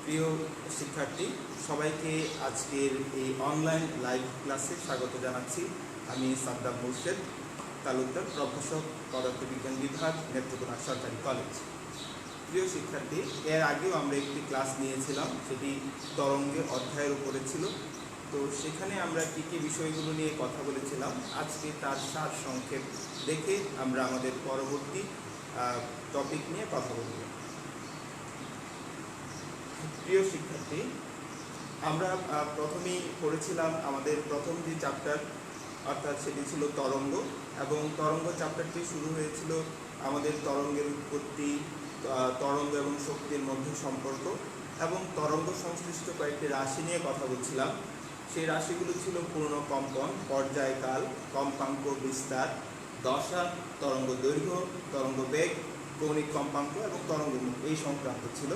প্রিয় শিক্ষার্থী, সবাইকে আজকের এই অনলাইন লাইভ ক্লাসে স্বাগত জানাচ্ছি। আমি সাদ্দাম মুর্শেদ, তালুকদার, প্রভাষক, পদার্থবিজ্ঞান বিভাগ, নেত্রকোনা সরকারি কলেজ। প্রিয় শিক্ষার্থী, এর আগেও আমরা একটি ক্লাস নিয়েছিলাম, সেটি তরঙ্গে অধ্যায়ের উপরে ছিল। তো সেখানে আমরা কী কী বিষয়গুলো নিয়ে কথা বলেছিলাম, আজকে তার সার সংক্ষেপ দেখে আমরা আমাদের পরবর্তী টপিক নিয়ে কথা বলব। প্রিয় শিক্ষার্থী, আমরা প্রথমেই পড়েছিলাম আমাদের প্রথম যে চ্যাপ্টার, অর্থাৎ সেটি ছিল তরঙ্গ, এবং তরঙ্গ চ্যাপ্টারটি শুরু হয়েছিল আমাদের তরঙ্গের উৎপত্তি, তরঙ্গ এবং শক্তির মধ্যে সম্পর্ক, এবং তরঙ্গ সংশ্লিষ্ট কয়েকটি রাশি নিয়ে কথা বলছিলাম। সেই রাশিগুলো ছিল পূর্ণ কম্পন, পর্যায়কাল, কম্পাঙ্ক বিস্তার, দশা, তরঙ্গ দৈর্ঘ্য, তরঙ্গ বেগ, কৌণিক কম্পাঙ্ক এবং তরঙ্গ মুখ, এই সংক্রান্ত ছিল।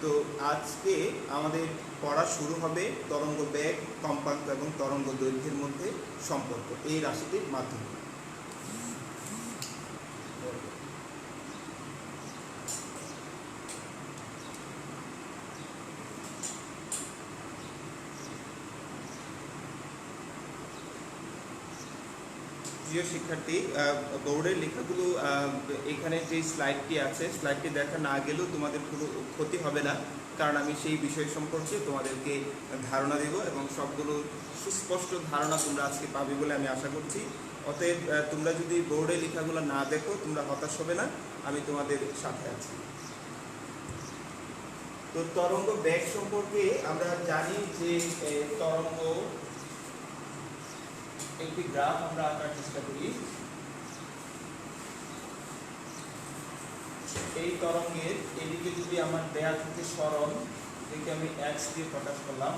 তো আজকে আমাদের পড়া শুরু হবে তরঙ্গ বেগ, কম্পাঙ্ক এবং তরঙ্গ দৈর্ঘ্যের মধ্যে সম্পর্ক, এই রাশিটির মাধ্যমে। প্রিয় শিক্ষার্থী, বোর্ডের লেখাগুলো এখানে যে স্লাইডটি আছে, স্লাইডটি দেখা না গেলেও তোমাদের কোনো ক্ষতি হবে না, কারণ আমি সেই বিষয় সম্পর্কে তোমাদেরকে ধারণা দেব এবং সবগুলো সুস্পষ্ট ধারণা তোমরা আজকে পাবে বলে আমি আশা করছি। অতএব তোমরা যদি বোর্ডের লেখাগুলো না দেখো, তোমরা হতাশ হবে না, আমি তোমাদের সাথে আছি। তো তরঙ্গ বেগ সম্পর্কে আমরা জানি যে তরঙ্গ একটি গ্রাফ আমরা আঁকার চেষ্টা করি। এই তরঙ্গের এদিকে যদি আমার দেয়া থাকে সরণ, এদিকে আমি এক্স দিয়ে প্রকাশ করলাম,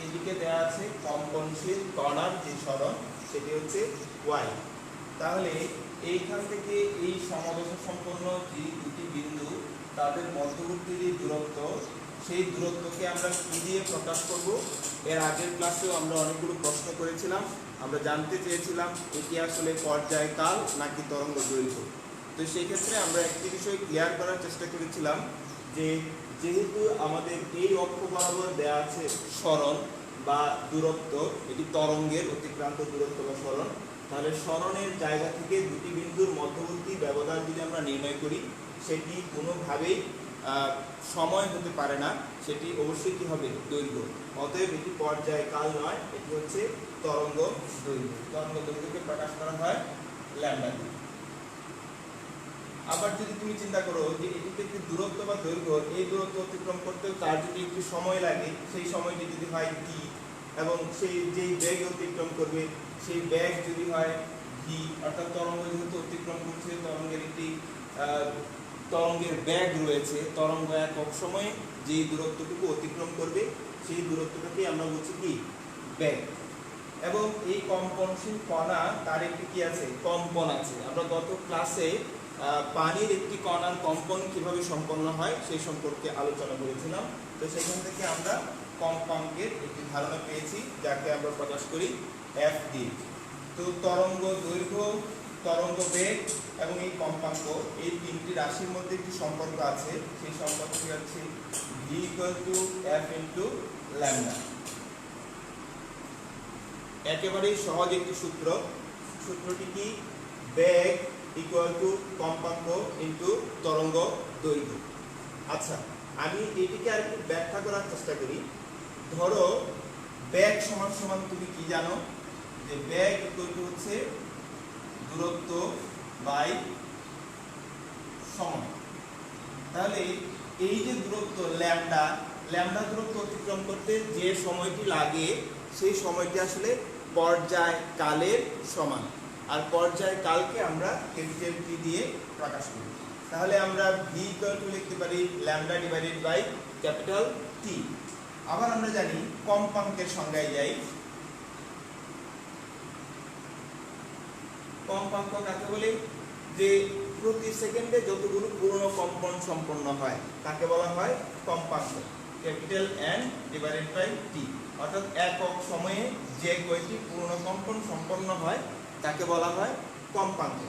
এদিকে দেয়া আছে কম্পনশীল কণার যে সরণ, সেটি হচ্ছে ওয়াই। তাহলে এইখান থেকে এই সমদশা সম্পন্ন যে দুটি বিন্দু, তাদের মধ্যবর্তী যে দূরত্ব, সেই দূরত্বকে আমরা কি দিয়ে প্রকাশ করব? এর আগের ক্লাসেও আমরা অনেকগুলো প্রশ্ন করেছিলাম। আমরা জানতে চেয়েছিলাম এটি আসলে পর্যায়কাল নাকি তরঙ্গ দৈর্ঘ্য। তো সেই ক্ষেত্রে আমরা একটি বিষয় ক্লিয়ার করার চেষ্টা করেছিলাম যে যেহেতু আমাদের এই অক্ষ বরাবর দেয়া আছে সরণ বা দূরত্ব, এটি তরঙ্গের অতিক্রান্ত দূরত্ব বা সরণ, তাহলে সরণের জায়গা থেকে দুটি বিন্দুর মধ্যবর্তী ব্যবধান যদি আমরা নির্ণয় করি, সেটি কোনোভাবেই সময় হতে পারে না, সেটি অবশ্যই কি হবে? দৈর্ঘ্য। অতএব এটি পর্যায়কাল নয়, এটি হচ্ছে তরঙ্গ দৈর্ঘ্য। তরঙ্গ দৈর্ঘ্যকে প্রকাশ করা হয় ল্যাম্ডা দিয়ে। আবার যদি তুমি চিন্তা করো যে এটিতে একটি দূরত্ব বা দৈর্ঘ্য, এই দূরত্ব অতিক্রম করতেও তার যদি একটু সময় লাগে, সেই সময়টি যদি হয় টি, এবং সেই যেই বেগ অতিক্রম করবে সেই বেগ যদি হয় ভি, অর্থাৎ তরঙ্গ যেহেতু অতিক্রম করছে, তরঙ্গের একটি তরঙ্গের বেগ রয়েছে, তরঙ্গ একক সময়ে যেই দূরত্বটুকু অতিক্রম করবে সেই দূরত্বটাকে আমরা বলছি কি? বেগ। এবং এই কম্পনশীল কণা, তার একটি কি আছে? কম্পন আছে। আমরা গত ক্লাসে পানির একটি কণার কম্পন কিভাবে সম্পন্ন হয় সেই সম্পর্কে আলোচনা করেছিলাম। তো সেখান থেকে আমরা কম্পাঙ্কের একটি ধারণা পেয়েছি, যাকে আমরা প্রকাশ করি এফ দিয়ে। তো তরঙ্গ দৈর্ঘ্য, তরঙ্গ বেগ এবং এই কম্পাঙ্ক, এই তিনটি রাশির মধ্যে একটি সম্পর্ক আছে। সেই সম্পর্কটি হচ্ছে V equal to F into lambda. একেবারেই সহজ একটি সূত্র। সূত্রটি কি? বেগ ইকুয়াল টু কম্পাঙ্ক ইন্টু তরঙ্গ দৈর্ঘ্য। আচ্ছা, আমি এটিকে আর একটু ব্যাখ্যা করার চেষ্টা করি। ধরো বেগ সমান সমান তুমি কি জানো? যে বেগ ইকুয়াল টু হচ্ছে দূরত্ব বাই সময়। তাহলে এই যে দূরত্ব ল্যাম্ডা, ল্যাম্ডা দূরত্ব অতিক্রম করতে যে সময়টি লাগে, সেই সময়টি আসলে পর্যায়কালের সমান। আর পর্যায়কালকে আমরা ক্যাপিটাল টি দিয়ে প্রকাশ করি। তাহলে আমরা ভি ইকুয়াল টু লিখতে পারি lambda divided by capital T. আবার আমরা জানি কম্পাঙ্কের সংজ্ঞায় যাই। কম্পাঙ্ক কাকে বলে? যে প্রতি সেকেন্ডে যতগুলো পূর্ণ কম্পন সম্পন্ন হয় তাকে বলা হয় কম্পাঙ্ক, capital N divided by T. অর্থাৎ একক সময়ে যে কয়টি পূর্ণ কম্পন সম্পন্ন হয় তাকে বলা হয় কম্পাঙ্ক।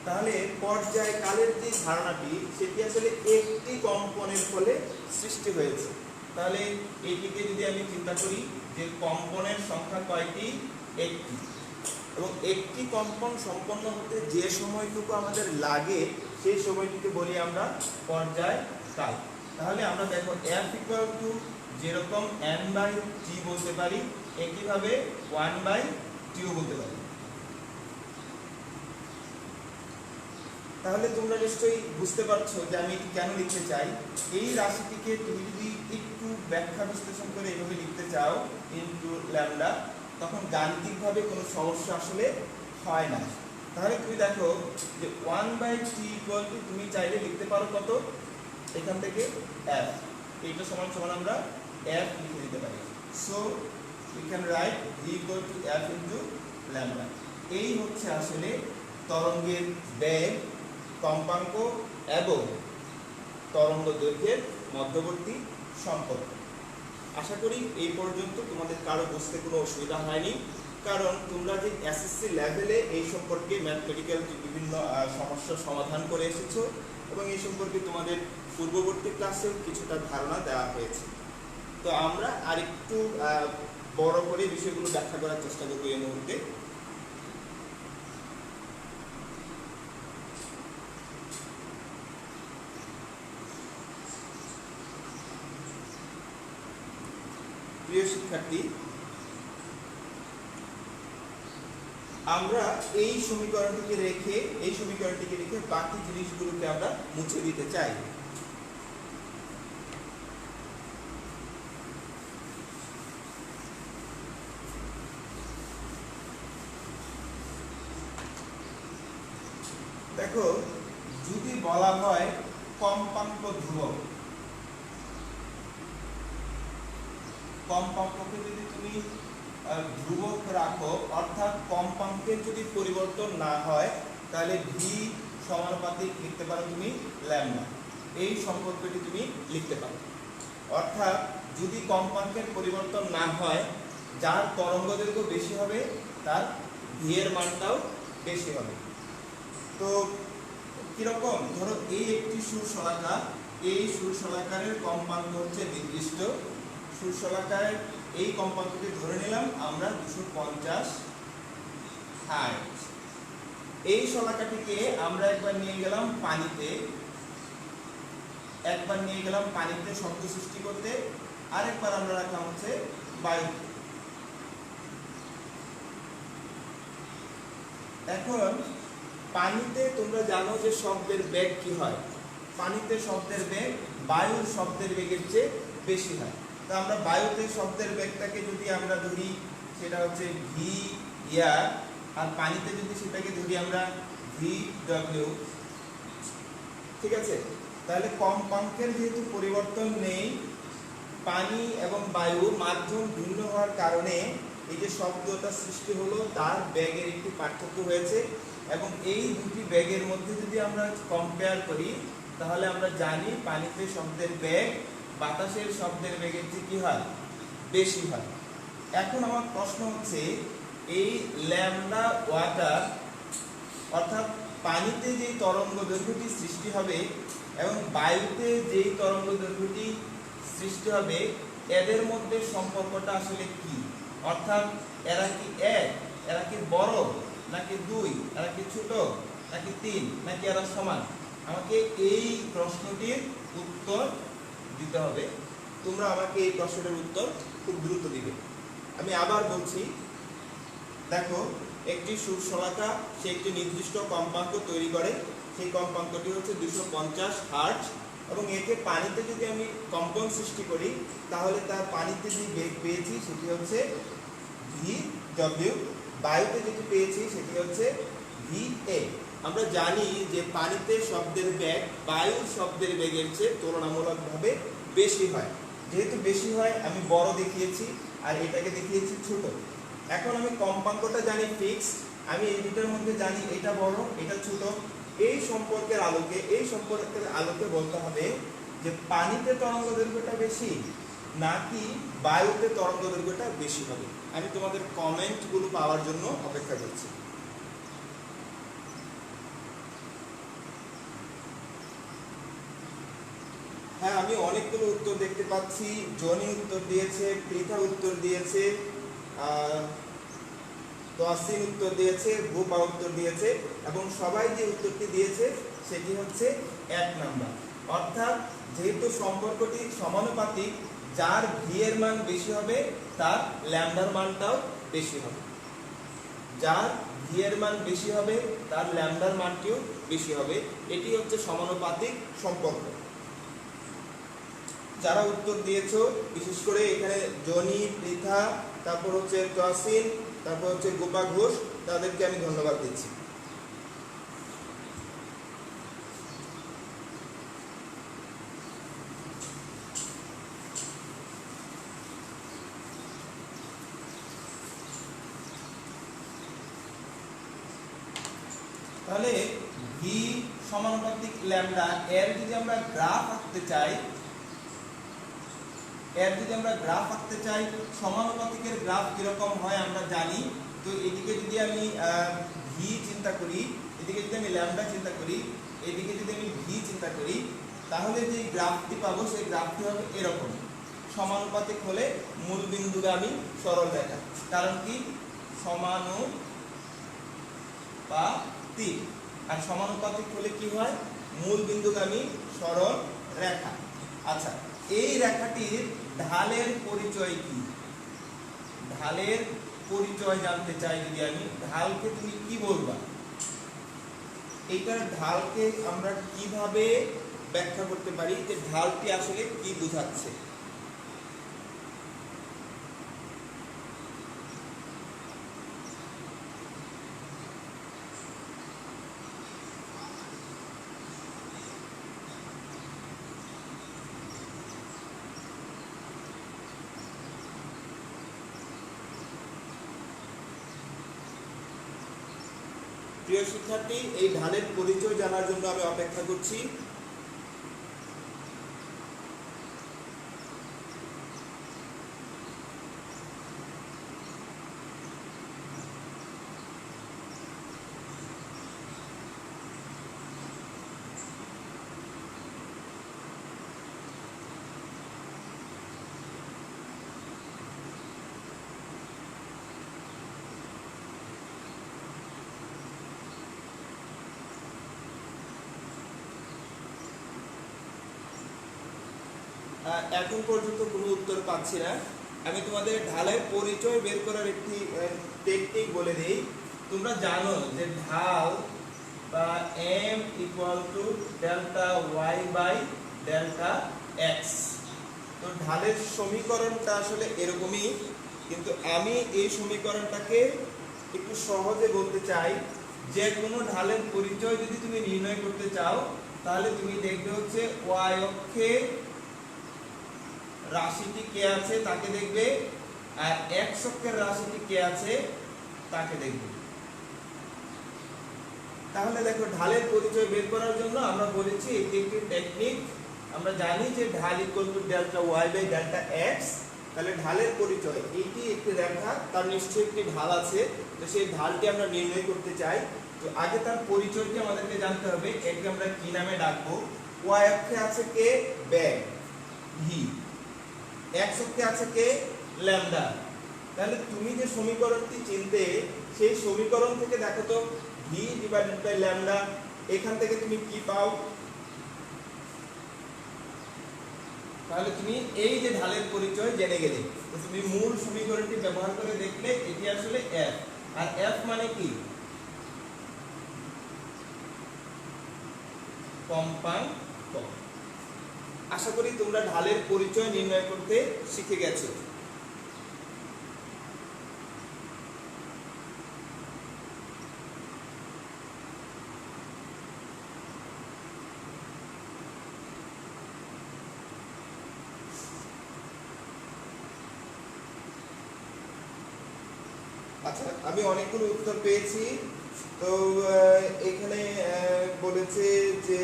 তাহলে পর্যায়কালের যে ধারণাটি, সেটি আসলে একটি কম্পনের ফলে সৃষ্টি হয়েছে। তাহলে এইটিকে যদি আমি চিন্তা করি যে কম্পনের সংখ্যা কয়টি, একটি, এবং একটি কম্পন সম্পন্ন হতে যে সময়টুকু আমাদের লাগে সেই সময়টিকে বলি আমরা পর্যায়কাল। তাহলে আমরা দেখো f ইকুয়াল টু যেরকম n/t বলতে পারি, একইভাবে 1/t বলতে পারি। তাহলে তোমরা নিশ্চয়ই বুঝতে পারছো যে আমি কেন লিখতে চাই। এই রাশিটিকে তুমি যদি একটু ব্যাখ্যা বিশ্লেষণ করে এইভাবে লিখতে চাও ইনটু ল্যামডা, তখন গাণিতিকভাবে কোনো সমস্যা আসলে হয় না। তাহলে তুমি দেখো যে 1/t ইকুয়াল টু তুমি চাইলে লিখতে পারো কত, এখান থেকে f, এইটা সমান সমান আমরা f লিখে দিতে পারি। So we can write v equal to f into lambda। এই হচ্ছে আসলে তরঙ্গের বেগ, কম্পাঙ্ক এবং তরঙ্গ দৈর্ঘ্যের মধ্যবর্তী সম্পর্ক। আশা করি এই পর্যন্ত তোমাদের কারো বুঝতে কোনো অসুবিধা হয়নি, কারণ তোমরা যে এসএসসি লেভেলে এই সম্পর্কে ম্যাথমেটিক্যাল বিভিন্ন সমস্যার সমাধান করে এসেছো এবং এই সম্পর্কে তোমাদের পূর্ববর্তী ক্লাসেও কিছুটা ধারণা দেওয়া হয়েছে। তো আমরা আরেকটু বড় করে বিষয়গুলো ব্যাখ্যা করার চেষ্টা করবো এই মুহূর্তে। প্রিয় শিক্ষার্থী, আমরা এই সমীকরণটিকে রেখে বাকি জিনিসগুলোকে আমরা মুছে দিতে চাই। দেখো, যদি বলা হয় কম্পাঙ্ক ধ্রুবক, কম্পাঙ্ককে যদি তুমি ধ্রুবক রাখো, অর্থাৎ কম্পাঙ্কের যদি পরিবর্তন না হয়, তাহলে ভি সমানুপাতিক লিখতে পারো তুমি ল্যামডা। এই সম্পর্কটি তুমি লিখতে পারো। অর্থাৎ যদি কম্পাঙ্কের পরিবর্তন না হয়, যার তরঙ্গদৈর্ঘ্য বেশি হবে তার ভি এর মানটাও বেশি হবে। তো কিরকম, ধরো এই একটি সুরশলাকা, এই সুরশলাকারের কম্পাঙ্ক হচ্ছে নির্দিষ্ট, সুরশলাকারের এই কম্পাঙ্কটি ধরে নিলাম আমরা 250 হার্টজ। এই শলাকাটিকে আমরা একবার নিয়ে গেলাম পানিতে শব্দ সৃষ্টি করতে, আরেকবার আমরা রাখলাম হচ্ছে বায়ুতে। এখন পানিতে তোমরা জানো যে শব্দের বেগ কি হয়, পানিতে শব্দের বেগ বায়ুর শব্দের বেগের চেয়ে বেশি হয়। তো আমরা বায়ুতে শব্দের বেগটাকে যদি আমরা ধরি সেটা হচ্ছে ভি ইয়ার, আর পানিতে যদি সেটাকে ধরি আমরা ভি ডব্লিউ, ঠিক আছে। তাহলে কম্পাঙ্কের যেহেতু পরিবর্তন নেই, পানি এবং বায়ু মাধ্যম ভিন্ন হওয়ার কারণে এই যে শব্দটা সৃষ্টি হলো তার বেগের একটি পার্থক্য হয়েছে, এবং এই দুটি বেগের মধ্যে যদি আমরা কম্পেয়ার করি তাহলে আমরা জানি পানিতে শব্দের বেগ বাতাসের শব্দের বেগের চেয়ে কি হয়, বেশি হয়। এখন আমার প্রশ্ন হচ্ছে, এই ল্যামডা ওয়াটার অর্থাৎ পানিতে যেই তরঙ্গ দৈর্ঘ্যটি সৃষ্টি হবে এবং বায়ুতে যেই তরঙ্গ দৈর্ঘ্যটি সৃষ্টি হবে, এদের মধ্যে সম্পর্কটা আসলে কি? অর্থাৎ এরা কি এক, এরা কি বড় নাকি দুই, এরা কি ছোট নাকি তিন, নাকি এরা সমান? আমাকে এই প্রশ্নটির উত্তর দিতে হবে। তোমরা আমাকে এই প্রশ্নের উত্তর খুব দ্রুত দিবে। আমি আবার বলছি, দেখো একটি সুরশলাকা সে একটি নির্দিষ্ট কম্পাঙ্ক তৈরি করে, সেই কম্পাঙ্কটি হচ্ছে 250 হার্টজ, এবং একে পানিতে যদি আমি কম্পন সৃষ্টি করি তাহলে তার পানিতে যে বেগ পেয়েছি সেটি হচ্ছে ভি ডব্লিউ, বায়ুতে যেটি পেয়েছি সেটি হচ্ছে ভি এ। আমরা জানি যে পানিতে শব্দের বেগ বায়ুর শব্দের বেগের চেয়ে তুলনামূলকভাবে বেশি হয়। যেহেতু বেশি হয় আমি বড় দেখিয়েছি আর এটাকে দেখিয়েছি ছোট। এখন আমি কম্পাঙ্কটা জানি ফিক্স, আমি এই দুটোর মধ্যে জানি এটা বড় এটা ছোট। এই সম্পর্কের আলোকে বলতে হবে যে পানিতে তরঙ্গ দৈর্ঘ্যটা বেশি নাকি বায়ুতে তরঙ্গ দৈর্ঘ্যটা বেশি হবে। আমি তোমাদের কমেন্টগুলো পাওয়ার জন্য অপেক্ষা করছি। হ্যাঁ, আমি অনেকগুলো উত্তর দেখতে পাচ্ছি। জনি উত্তর দিয়েছে, পৃথা উত্তর দিয়েছে, তসিন উত্তর দিয়েছে, গোপা উত্তর দিয়েছে, এবং সবাই যে উত্তরটি দিয়েছে সেটি হচ্ছে 1 নাম্বার। অর্থাৎ যেহেতু সম্পর্কটি সমানুপাতিক, যার ভি এর মান বেশি হবে তার ল্যামডার মানটাও বেশি হবে। যার ভি এর মান বেশি হবে তার ল্যামডার মানটিও বেশি হবে। এটি হচ্ছে সমানুপাতিক সম্পর্ক। যারা উত্তর দিয়েছো, বিশেষ করে এখানে জনি, পৃথা, তারপর হচ্ছে তসিন, তারপর হচ্ছে গোপা ঘোষ, তাদেরকে আমি ধন্যবাদ দিচ্ছি। তাহলে ভি সমানুপাতিক ল্যামডা এর যদি আমরা গ্রাফ আঁকতে চাই, সমানুপাতিকের গ্রাফ কিরকম হয় আমরা জানি। তো এদিকে যদি আমি ভি চিন্তা করি, এদিকে যদি আমি ল্যামডা চিন্তা করি, এদিকে যদি আমি ভি চিন্তা করি, তাহলে যে গ্রাফটি পাবো সেই গ্রাফটি হবে এরকম। সমানুপাতিক হলে মূলবিন্দুগামী সরল রেখা। কারণ কি? সমানুপাতিক। আর সমানুপাতিক হলে কি হয়? মূলবিন্দুগামী সরল রেখা। আচ্ছা, এই রেখাটির ঢালের পরিচয় কি? ঢালের পরিচয় জানতে চাই যদি আমি, ঢালকে তুমি কি বলবা? এইটার ঢালকে আমরা কিভাবে ব্যাখ্যা করতে পারি যে ঢালটি আসলে কি বোঝাচ্ছে? প্রিয় শিক্ষার্থী, এই ঢালের পরিচয় জানার জন্য আমি অপেক্ষা করছি। এখন পর্যন্ত কোনো উত্তর পাচ্ছি না। আমি তোমাদের ঢালের পরিচয় বের করার একটি টেকনিক বলে দিই। তোমরা জানো যে ঢাল বা m = delta y by delta x। তো ঢালের সমীকরণটা আসলে এরকমই, কিন্তু আমি এই সমীকরণটাকে একটু সহজে বলতে চাই। যে কোনো ঢালের পরিচয় যদি তুমি নির্ণয় করতে চাও, তাহলে তুমি দেখবে হচ্ছে y অক্ষে রাশিটি কে আছে তাকে দেখবে, আর x অক্ষের রাশিটি কে আছে তাকে দেখবে। তাহলে দেখো, ঢালের পরিচয় বের করার জন্য আমরা বলেছি এটি একটি টেকনিক। আমরা জানি যে ঢাল = delta y by delta x। তাহলে ঢালের পরিচয়, এটি একটি রেখা, তার নিশ্চয়ই একটি ঢাল আছে। তো সেই ঢালটি আমরা নির্ণয় করতে চাই। তো আগে তার পরিচয়টি আমাদেরকে জানতে হবে। একে আমরা কি নামে ডাকবো? y অক্ষে আছে কে? বেগ v, x অক্ষে আছে কে? ল্যামডা। তাহলে তুমি যে সমীকরণটি চিনতে, সেই সমীকরণ থেকে দেখো তো v ডিভাইডেড বাই ল্যামডা, এখান থেকে তুমি কি পাও? তাহলে তুমি এই যে ঢালের পরিচয় জেনে গেলে, তুমি মূল সমীকরণটি ব্যবহার করে দেখলে এটি আসলে f। আর f মানে কি? কম্পাঙ্ক। আশা করি তোমরা ঢালের পরিচয় নির্ণয় করতে শিখে গেছো। আচ্ছা, আমি অনেকগুলো উত্তর পেয়েছি। তো এখানে বলেছে যে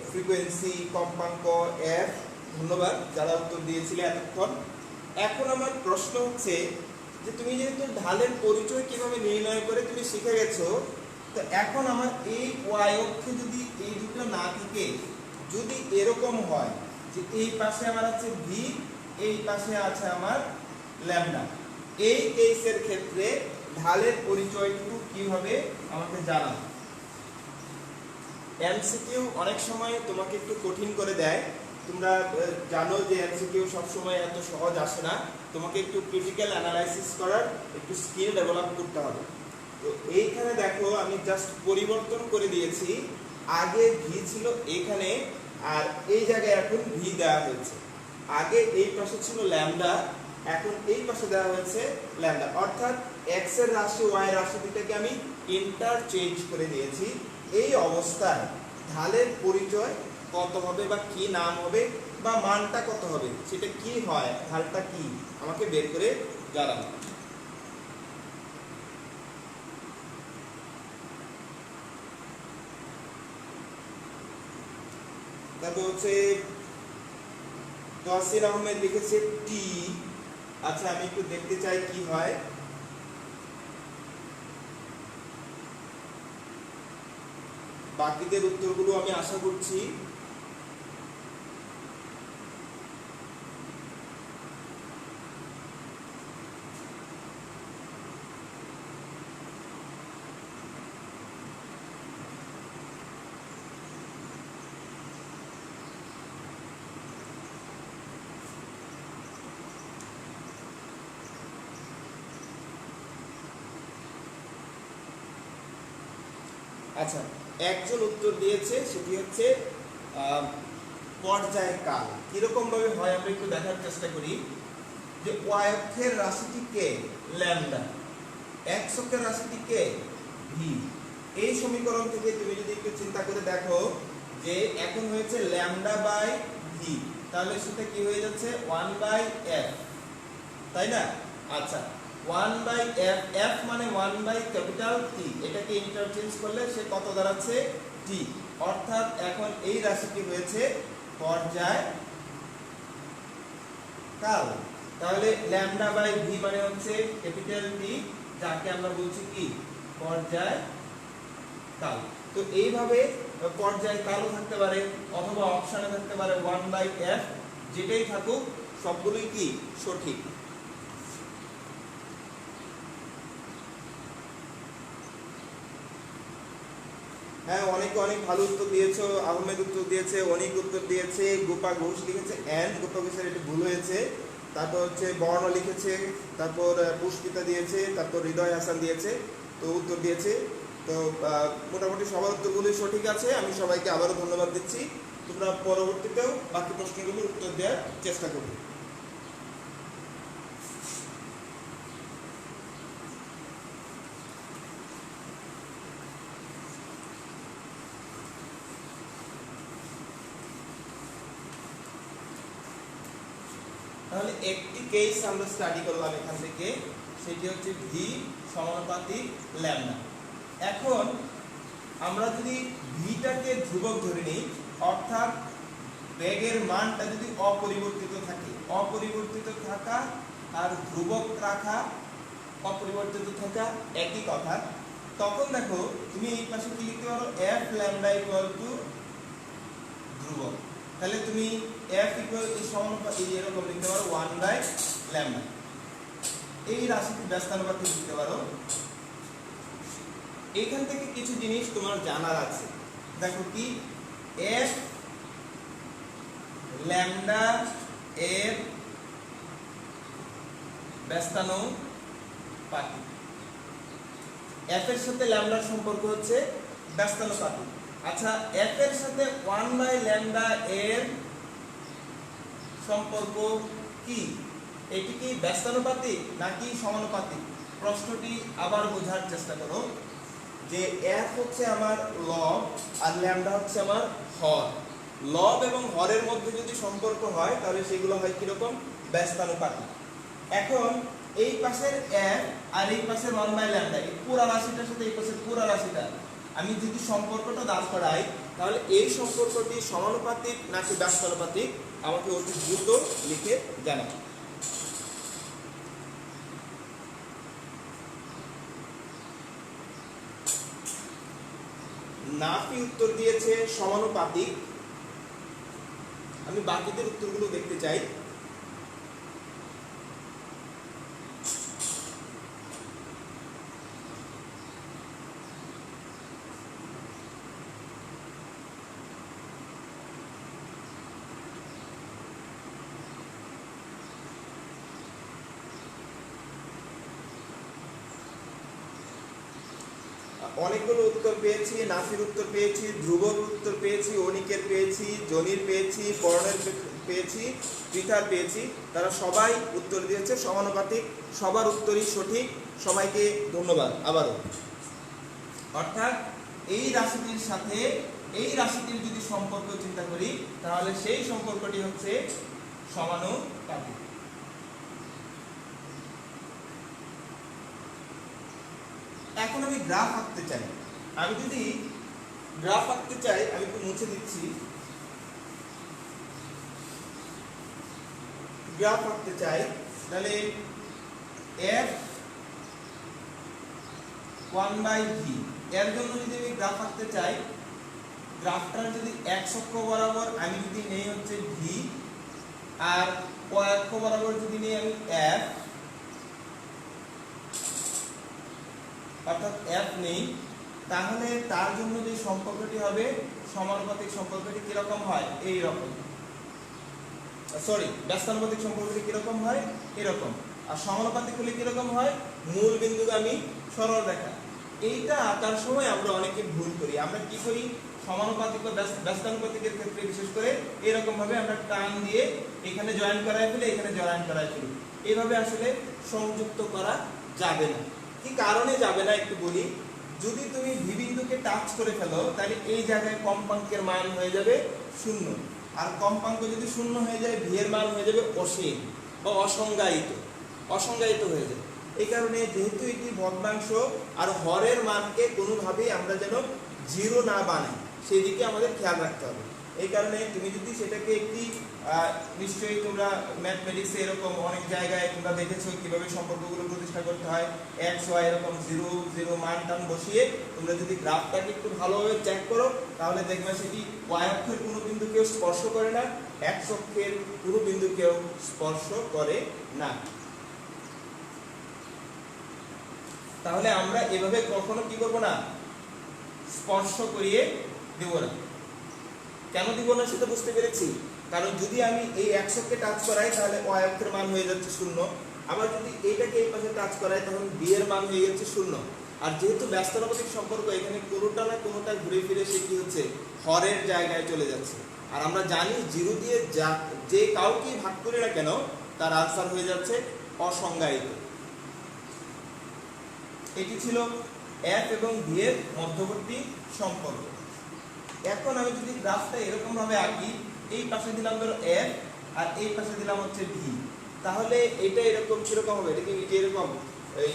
ফ্রিকোয়েন্সি, কম্পাঙ্ক, f। ধন্যবাদ যারা উত্তর দিয়েছিলে এতক্ষণ। এখন আমার প্রশ্ন হচ্ছে যে তুমি যেহেতু ঢালের পরিচয় কিভাবে নির্ণয় করে তুমি শিখে গেছো, তো এখন আমার এই y অক্ষে যদি এই দুটো না থেকে যদি এরকম হয় যে এই পাশে আমার আছে v, এই পাশে আছে আমার ল্যামডা, এই কেসের ক্ষেত্রে ঢালের পরিচয়টুকু কি হবে আমাকে জানাও। এমসিকিউ অনেক সময় তোমাকে একটু কঠিন করে দেয়, তোমরা জানো যে এমসিকিউ সব সময় এত সহজ আসে না, তোমাকে একটু ক্রিটিক্যাল অ্যানালাইসিস করার একটু স্কিল ডেভেলপ করতে হবে। তো এইখানে দেখো আমি জাস্ট পরিবর্তন করে দিয়েছি, আগে ভি ছিল এখানে আর এই জায়গায় এখন ভি দেওয়া হয়েছে। আগে এই পাশে ছিল ল্যামডা, এখন এই পাশে দেওয়া হয়েছে ল্যামডা, অর্থাৎ x এর রাশি y এর রাশি দুটাকে আমি ইন্টারচেঞ্জ করে দিয়েছি। এই অবস্থায় ঢালের পরিচয় কত হবে বা কি নাম হবে বা মানটা কত হবে, সেটা কি হয়, ঢালটা কি আমাকে বের করে জানাও। তারপর হচ্ছে তহসিন আহমেদ লিখেছে টি। আচ্ছা আমি একটু দেখতে চাই কি হয়। বাকিদের উত্তরগুলো আমি আশা করছি। আচ্ছা একজন উত্তর দিয়েছে, সেটি হচ্ছে পর্যায়কাল কিরকম ভাবে হয় আমরা একটু দেখার চেষ্টা করি। যে y অক্ষের রাশিটি কে ল্যামডা, x অক্ষের রাশিটি কে v। এই সমীকরণ থেকে তুমি যদি একটু চিন্তা করে দেখো যে এখন হয়েছে ল্যামডা বাই v, তাহলে সেটা কি হয়ে যাচ্ছে 1 বাই f, তাই না? আচ্ছা 1 বাই f, f মানে 1 বাই ক্যাপিটাল T, এটাকে ইন্টারচেঞ্জ করলে সে কত দাঁড়াচ্ছে t, অর্থাৎ এখন এই রাশিটি হয়েছে পর্যায়কাল। তাহলে ল্যামডা বাই v মানে হচ্ছে ক্যাপিটাল T, যাকে আমরা বলছি কি পর্যায়কাল। তো এইভাবে পর্যায়কালও থাকতে পারে অথবা অপশনে থাকতে পারে 1 বাই f, যেটাই থাকুক সবগুলোই কি সঠিক। হ্যাঁ অনেকে অনেক ভালো উত্তর দিয়েছো, আহমেদ উত্তর দিয়েছে, অনেক উত্তর দিয়েছে, গোপা ঘোষ লিখেছে এন্ড গোপা ঘোষের একটু ভুল হয়েছে, তারপর হচ্ছে বর্ণ লিখেছে, তারপর পুষ্পিতা দিয়েছে, তারপর হৃদয় হাসান দিয়েছে, তো উত্তর দিয়েছে। তো মোটামুটি সবার উত্তরগুলোই সঠিক আছে, আমি সবাইকে আবারও ধন্যবাদ দিচ্ছি। তোমরা পরবর্তীতেও বাকি প্রশ্নগুলোর উত্তর দেওয়ার চেষ্টা করবে। তাহলে একটি কেস আমরা স্টাডি করলাম এখান থেকে, সেটি হচ্ছে ভি সমানুপাতিক ল্যামডা। এখন আমরা যদি ভিটাকে ধ্রুবক ধরে নিই, অর্থাৎ বেগের মানটা যদি অপরিবর্তিত থাকে, অপরিবর্তিত থাকা আর ধ্রুবক রাখা, অপরিবর্তিত থাকা একই কথা, তখন দেখো তুমি এই পাশে কি লিখতে পারো f ল্যামডা ইকুয়াল টু ধ্রুবক। তাহলে তুমি f ইকুয়াল এই সমানুপাত এরকম লিখতে পারো 1 বাই ল্যামডা, এই রাশিটি ব্যস্তানুপাতিক লিখতে পারো। এখান থেকে কিছু জিনিস তোমার জানার আছে, দেখো কি f ল্যামডা এর ব্যস্তানুপাতিক, f এর সাথে ল্যামডার সম্পর্ক হচ্ছে ব্যস্তানুপাতিক। আচ্ছা f এর সাথে 1 বাই ল্যামডা এর সম্পর্ক কি? এটি কি ব্যস্তানুপাতিক নাকি সমানুপাতিক? প্রশ্নটি আবার বোঝার চেষ্টা করো যে f হচ্ছে আমার লব আর ল্যামডা হচ্ছে আমার হর। লব এবং হরের মধ্যে যদি সম্পর্ক হয় তাহলে সেগুলো হয় কিরকম? ব্যস্তানুপাতিক। এখন এই পাশের f আর এই পাশের 1 বাই ল্যামডা, এই পুরো রাশিটার সাথে এই পাশের পুরো রাশিটা আমি যদি সম্পর্কটা দাঁড় করাই, তাহলে এই সম্পর্কটি সমানুপাতিক নাকি ব্যস্তানুপাতিক আমাকে অতি দ্রুত লিখে জানাও। নাফি উত্তর দিয়েছে সমানুপাতিক। আমি বাকিদের উত্তরগুলো দেখতে চাই। অনেকগুলো উত্তর পেয়েছি, নাফির উত্তর পেয়েছি, ধ্রুবর উত্তর পেয়েছি, অনিকের পেয়েছি, জনির পেয়েছি, পরনের পেয়েছি, পৃথার পেয়েছি। তারা সবাই উত্তর দিয়েছে সমানুপাতিক। সবার উত্তরই সঠিক। সবাইকে ধন্যবাদ আবারও। অর্থাৎ এই রাশিটির সাথে এই রাশিটির যদি সম্পর্ক চিন্তা করি তাহলে সেই সম্পর্কটি হচ্ছে সমানুপাতিক। এখন আমি গ্রাফ আঁকতে চাই। আমি যদি গ্রাফ আঁকতে চাই, আমি একটু মুছে দিচ্ছি। গ্রাফ আঁকতে চাই তাহলে f 1/v এর জন্য যদি আমি গ্রাফ আঁকতে চাই, গ্রাফটার যদি x অক্ষ বরাবর আমি যদি নেই হচ্ছে v আর y অক্ষ বরাবর যদি নেই আমি f, অর্থাৎ f নেই, তাহলে তার জন্য যে সম্পর্কটি হবে সমানুপাতিক সম্পর্কটি কিরকম হয়? এই রকম। সরি, ব্যস্তানুপাতিক সম্পর্কটি কিরকম হয়? এরকম। আর সমানুপাতিক হলে কিরকম হয়? মূল বিন্দুগামী সরল রেখা। এইটা আঁকার সময় আমরা অনেকে ভুল করি। আমরা কি করি? সমানুপাতিক বা ব্যস্তানুপাতিকের ক্ষেত্রে বিশেষ করে এরকম ভাবে আমরা টান দিয়ে এখানে জয়েন করায় ফেলি, এখানে জয়েন করায় ফেলি। এইভাবে আসলে সংযুক্ত করা যাবে না। কি কারণে যাবে না একটু বলি। যদি তুমি ভি বিন্দুকে টাচ করে ফেলো তাহলে এই জায়গায় কম্পাঙ্কের মান হয়ে যাবে 0, আর কম্পাঙ্ক যদি 0 হয়ে যায় ভি এর মান হয়ে যাবে অসীম বা অসংজ্ঞায়িত হয়ে যাবে। এই কারণে যেহেতু এটি ভগ্নাংশ আর হরের মানকে কোনোভাবেই আমরা যেন 0 না বানাই সেই দিকে আমাদের খেয়াল রাখতে হবে। এই কারণে তুমি যদি সেটাকে একটি নিশ্চয়ই তোমরা ম্যাথমেটিক্সে এরকম অনেক জায়গায় তোমরা দেখেছো কিভাবে সম্পর্কগুলো প্রতিষ্ঠা করতে হয়। x y এরকম 0 0 মান টান বসিয়ে তোমরা যদি গ্রাফটাকে একটু ভালোভাবে চেক করো তাহলে দেখবে সেটি y অক্ষের কোনো বিন্দুকেও স্পর্শ করে না, x অক্ষের কোনো বিন্দুকেও স্পর্শ করে না। তাহলে আমরা এভাবে কখনো কি করব না? স্পর্শ করিয়ে দেব না। কেন দিব না সেটা বুঝতে পেরেছি। কারণ যদি আমি এই x অক্ষকে টাচ করাই তাহলে y অক্ষের মান হয়ে যাচ্ছে 0, আবার যদি এইটাকে এই পাশে টাচ করাই তখন b এর মান হয়ে যাচ্ছে 0। আর যেহেতু ব্যস্তানুপাতিক সম্পর্ক, এখানে কোনোটা না কোনোটা ঘুরে ফিরে সে কি হচ্ছে? হরের জায়গায় চলে যাচ্ছে। আর আমরা জানি 0 দিয়ে যে কাউকে ভাগ করি না কেন তার আনসার হয়ে যাচ্ছে অসংজ্ঞায়িত। এটি ছিল f এবং v এর মধ্যবর্তী সম্পর্ক। এখন আমি যদি গ্রাফটা এরকম ভাবে আঁকি, এই পাশে দিলাম ধরো f আর এই পাশে দিলাম হচ্ছে v, তাহলে এটা এরকম কিরকম হবে? এটা কি এরকম এই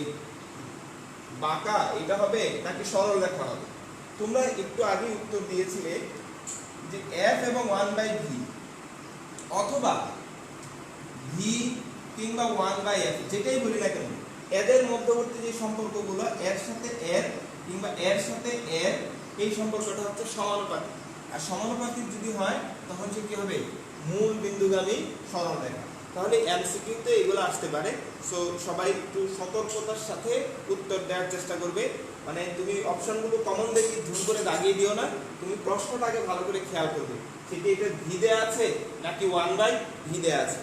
বাঁকা এটা হবে নাকি সরল রেখা হবে? তোমরা একটু আগে উত্তর দিয়েছিলে যে f এবং 1/v অথবা v কিংবা 1/f, যেটাই বলি না কেন এদের মধ্যবর্তী যে সম্পর্কগুলো এর সাথে এর কিংবা এর সাথে এর, এই সম্পর্কটা হচ্ছে সমানুপাতিক। আর সমানুপাতিক যদি হয় তখন সে কি হবে? মূল বিন্দুগামী সরল রেখা। তাহলে এমসিকিউতে এগুলো আসতে পারে। সো সবাই একটু সতর্কতার সাথে উত্তর দেওয়ার চেষ্টা করবে। মানে তুমি অপশনগুলো কমন দেখে ভুল করে দাগিয়ে দিও না, তুমি প্রশ্নটাকে ভালো করে খেয়াল করবে। সেটি এটা ভি দেয়া আছে নাকি 1/v দেয়া আছে,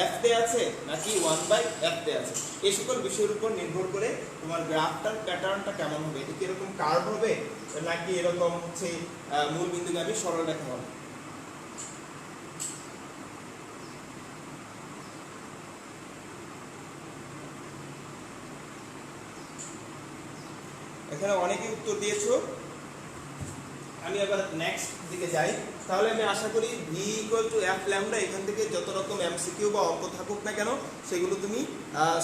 f দেয়া আছে নাকি 1/f দেয়া আছে, এই সকল বিষয়ের উপর নির্ভর করে তোমার গ্রাফটার প্যাটার্নটা কেমন হবে। এটা কি এরকম কার্ভ হবে নাকি এরকম হচ্ছে মূল বিন্দুগামী সরল রেখা হবে। এখানে অনেকেই উত্তর দিয়েছো। আমি আবার নেক্সট দিকে যাই। তাহলে আমি আশা করি v = f ল্যামডা এখান থেকে যত রকম এমসিকিউ বা অঙ্ক থাকুক না কেন সেগুলো তুমি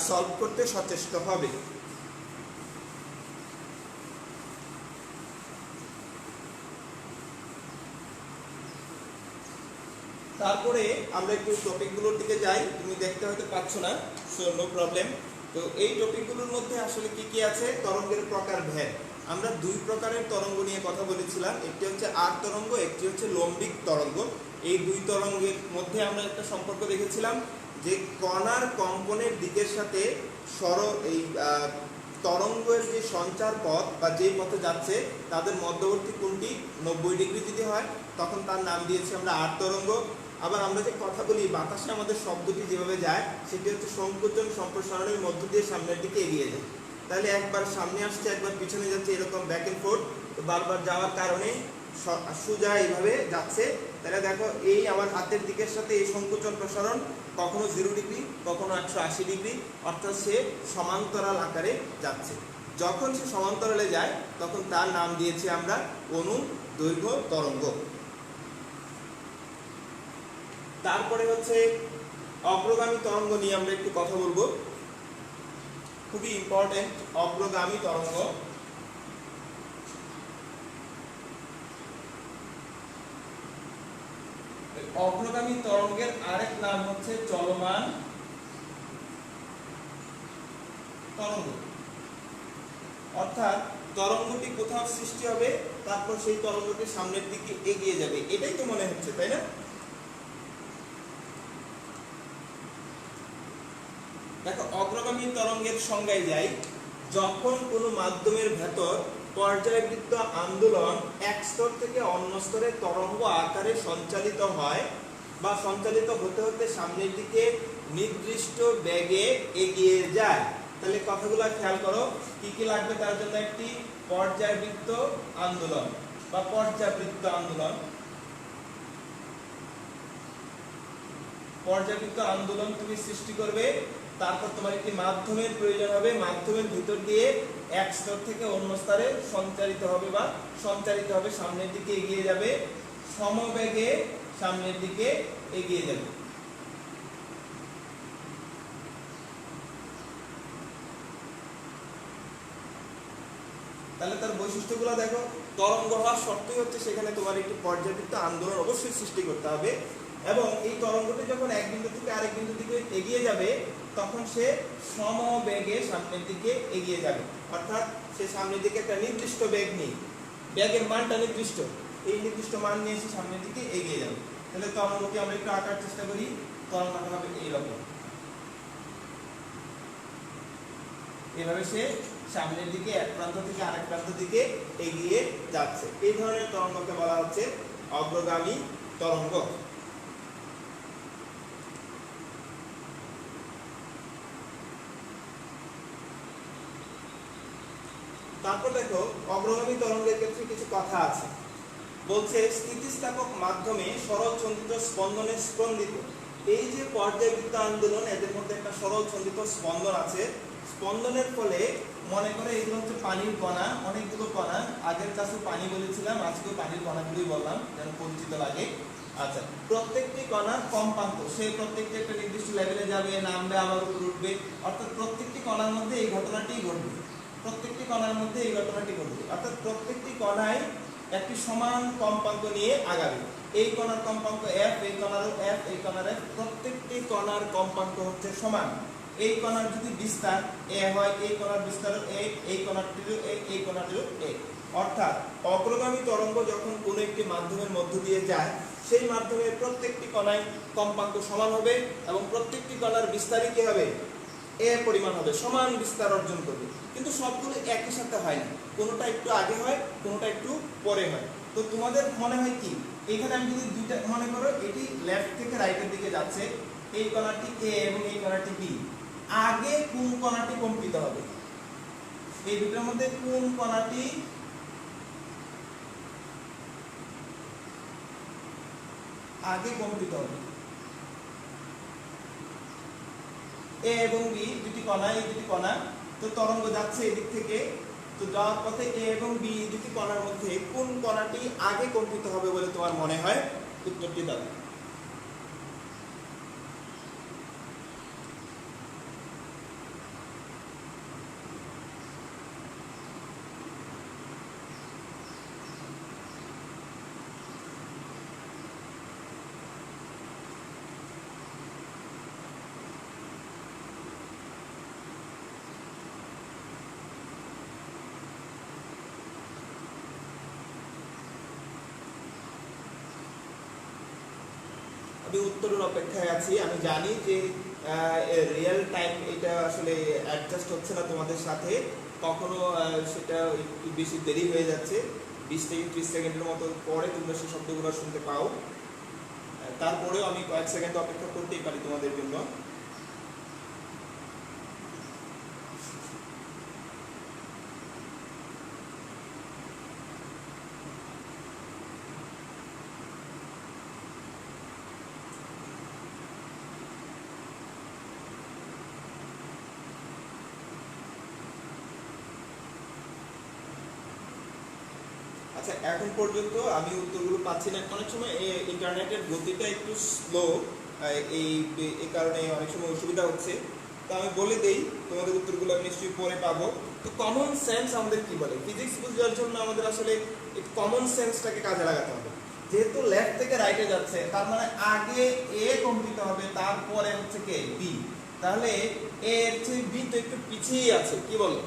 সলভ করতে সচেষ্ট হবে। তারপরে আমরা একটু টপিকগুলোর দিকে যাই। তুমি দেখতে হয়তো পাচ্ছ না, সো নো প্রবলেম। তো এই টপিকগুলোর মধ্যে আসলে কি কি আছে? তরঙ্গের প্রকারভেদ। আমরা দুই প্রকারের তরঙ্গ নিয়ে কথা বলেছিলাম, একটি হচ্ছে আর তরঙ্গ, একটি হচ্ছে লম্বিক তরঙ্গ। এই দুই তরঙ্গের মধ্যে আমরা একটা সম্পর্ক দেখেছিলাম যে কণার কম্পনের দিকের সাথে এই তরঙ্গের যে সঞ্চার পথ বা যেই পথে যাচ্ছে তাদের মধ্যবর্তী কোণটি 90 ডিগ্রি যদি হয় তখন তার নাম দিয়েছি আমরা আর তরঙ্গ। আবার আমরা যে কথা বলি বাতাসে আমাদের শব্দটি যেভাবে যায় সেটি হচ্ছে সংকোচন সম্প্রসারণের মধ্য দিয়ে সামনের দিকে এগিয়ে যায়। তাহলে একবার সামনে আসছে একবার পিছনে যাচ্ছে, এরকম ব্যাক এন্ড ফোর্থ, তো বারবার যাওয়ার কারণে সোজা এইভাবে যাচ্ছে। তাহলে দেখো এই আমার হাতের দিকের সাথে এই সংকোচন প্রসারণ কখনো 0 ডিগ্রি কখনো 180 ডিগ্রি, অর্থাৎ সে সমান্তরাল আকারে যাচ্ছে। যখন সে সমান্তরালে যায় তখন তার নাম দিয়েছি আমরা অনুদৈর্ঘ্য তরঙ্গ। তারপরে হচ্ছে অগ্রগামী তরঙ্গ নিয়ে আমরা একটু কথা বলবো, খুবই ইম্পর্টেন্ট অগ্রগামী তরঙ্গ। অগ্রগামী তরঙ্গের আরেক নাম হচ্ছে চলমান তরঙ্গ। অর্থাৎ তরঙ্গটি কোথাও সৃষ্টি হবে তারপর সেই তরঙ্গটি সামনের দিকে এগিয়ে যাবে, এটাই তো মনে হচ্ছে, তাই না? দেখো অগ্রগামী তরঙ্গের সংজ্ঞায় যাই, যখন কোনো মাধ্যমের ভেতর পর্যায়বৃত্ত আন্দোলন এক স্তর থেকে অন্য স্তরে তরঙ্গ আকারে সঞ্চালিত হয় বা সঞ্চালিত হতে হতে সামনের দিকে নির্দিষ্ট বেগে এগিয়ে যায়। তাহলে কথাগুলো খেয়াল করো, কি কি লাগবে তার জন্য? একটি পর্যায়বৃত্ত আন্দোলন বা পর্যাবৃত্ত আন্দোলন। পর্যাবৃত্ত আন্দোলন তুমি সৃষ্টি করবে, তারপর তোমার একটি মাধ্যমের প্রয়োজন হবে, মাধ্যমের ভিতর দিয়ে এক স্তর থেকে অন্য স্তরে সঞ্চারিত হবে বা সঞ্চারিত হবে, সামনের দিকে এগিয়ে যাবে, সমবেগে সামনের দিকে এগিয়ে যাবে। তাহলে তার বৈশিষ্ট্যগুলো দেখো, তরঙ্গ হওয়ার শর্তই হচ্ছে সেখানে তোমার একটি পর্যাবৃত্ত আন্দোলন অবশ্যই সৃষ্টি করতে হবে, এবং এই তরঙ্গটি যখন এক বিন্দু থেকে আরেক বিন্দু দিকে এগিয়ে যাবে তখন সে সমবেগে সামনের দিকে এগিয়ে যাবে। অর্থাৎ সে সামনের দিকে একটা নির্দিষ্ট বেগ নিয়ে, বেগের মানটা নির্দিষ্ট, এই নির্দিষ্ট মান নিয়ে সে সামনের দিকে এগিয়ে যাবে। তাহলে তরঙ্গকে আমরা একটু আঁকার চেষ্টা করি। তরঙ্গটা হবে এইরকম, এভাবে সে সামনের দিকে এক প্রান্ত থেকে আরেক প্রান্ত দিকে এগিয়ে যাচ্ছে। এই ধরনের তরঙ্গকে বলা হচ্ছে অগ্রগামী তরঙ্গ। তারপর দেখো অগ্রগামী তরঙ্গের ক্ষেত্রে কিছু কথা আছে। বলছে স্থিতিস্থাপক মাধ্যমে সরল ছন্দিত স্পন্দনে স্পন্দিত। এই যে পর্যায়বৃত্ত আন্দোলন, এদের মধ্যে একটা সরল ছন্দিত স্পন্দন আছে। স্পন্দনের ফলে মনে করে এগুলো হচ্ছে পানির কণা, অনেকগুলো কণা, আগের ক্লাসে পানি বলেছিলাম, আজকেও পানির কণাগুলোই বললাম যেন পরিচিত লাগে। আচ্ছা, প্রত্যেকটি কণার কম্পাঙ্ক, সে প্রত্যেকটি একটা নির্দিষ্ট লেভেলে যাবে, নামবে, আবার উপরে উঠবে, অর্থাৎ প্রত্যেকটি কণার মধ্যে এই ঘটনাটি ঘটবে, প্রত্যেকটি কণার মধ্যে এই ঘটনাটি ঘটবে, অর্থাৎ প্রত্যেকটি কণায় একটি সমান কম্পাঙ্ক নিয়ে আগাবে। এই কণার কম্পাঙ্ক f, এই কণারও f, এই কণার f, প্রত্যেকটি কণার কম্পাঙ্ক হচ্ছে সমান। এই কণার যদি বিস্তার a হয়, এই কণার বিস্তারও a, এই কণাটিরও a, এই কণাটিরও a। অর্থাৎ অগ্রগামী তরঙ্গ যখন কোনো একটি মাধ্যমের মধ্য দিয়ে যায় সেই মাধ্যমের প্রত্যেকটি কণায় কম্পাঙ্ক সমান হবে এবং প্রত্যেকটি কণার বিস্তারই কি হবে? a পরিমাণ হবে, সমান বিস্তার অর্জন করবে। কিন্তু সবগুলো একই সাথে হয় না, কোনোটা একটু আগে হয়, কোনোটা একটু পরে হয়। তো তোমাদের মনে হয় কি, এখানে আমি যদি দুইটা মনে করো, এটি লেফট থেকে রাইটের দিকে যাচ্ছে, এই কণাটি a এবং এই কণাটি b, আগে কোন কণাটি কম্পিত হবে? এই দুটোর মধ্যে কোন কণাটি আগে কম্পিত হবে? a এবং b দুটি কণা, এই দুটি কণা, তো তরঙ্গ যাচ্ছে এদিক থেকে, তো যাওয়ার পথে a এবং b দুটি কণার মধ্যে কোন কণাটি আগে কম্পিত হবে বলে তোমার মনে হয়? উত্তরটি দাও। আমি উত্তরের অপেক্ষায় আছি। আমি জানি যে রিয়েল টাইম এটা আসলে অ্যাডজাস্ট হচ্ছে না তোমাদের সাথে, কখনো সেটা একটু বেশি দেরি হয়ে যাচ্ছে, 20 থেকে 30 সেকেন্ডের মতো পরে তোমরা সেই শব্দগুলো শুনতে পাও। তারপরেও আমি কয়েক সেকেন্ড অপেক্ষা করতেই পারি তোমাদের জন্য। আচ্ছা, এখন পর্যন্ত আমি উত্তরগুলো পাচ্ছি না। অনেক সময় ইন্টারনেটের গতিটা একটু স্লো, এই কারণে অনেক সময় অসুবিধা হচ্ছে। তো আমি বলে দেই, তোমাদের উত্তরগুলো আমি নিশ্চয়ই পরে পাবো। তো কমন সেন্স আমাদের কি বলে? ফিজিক্স বুঝার জন্য আমাদের আসলে কমন সেন্সটাকে কাজে লাগাতে হবে। যেহেতু লেফট থেকে রাইটে যাচ্ছে, তার মানে আগে এ কম্পিত হবে, তারপরে হচ্ছে কে বি। তাহলে এ এর চেয়ে বি তো একটু পিছিয়ে আছে, কি বলো?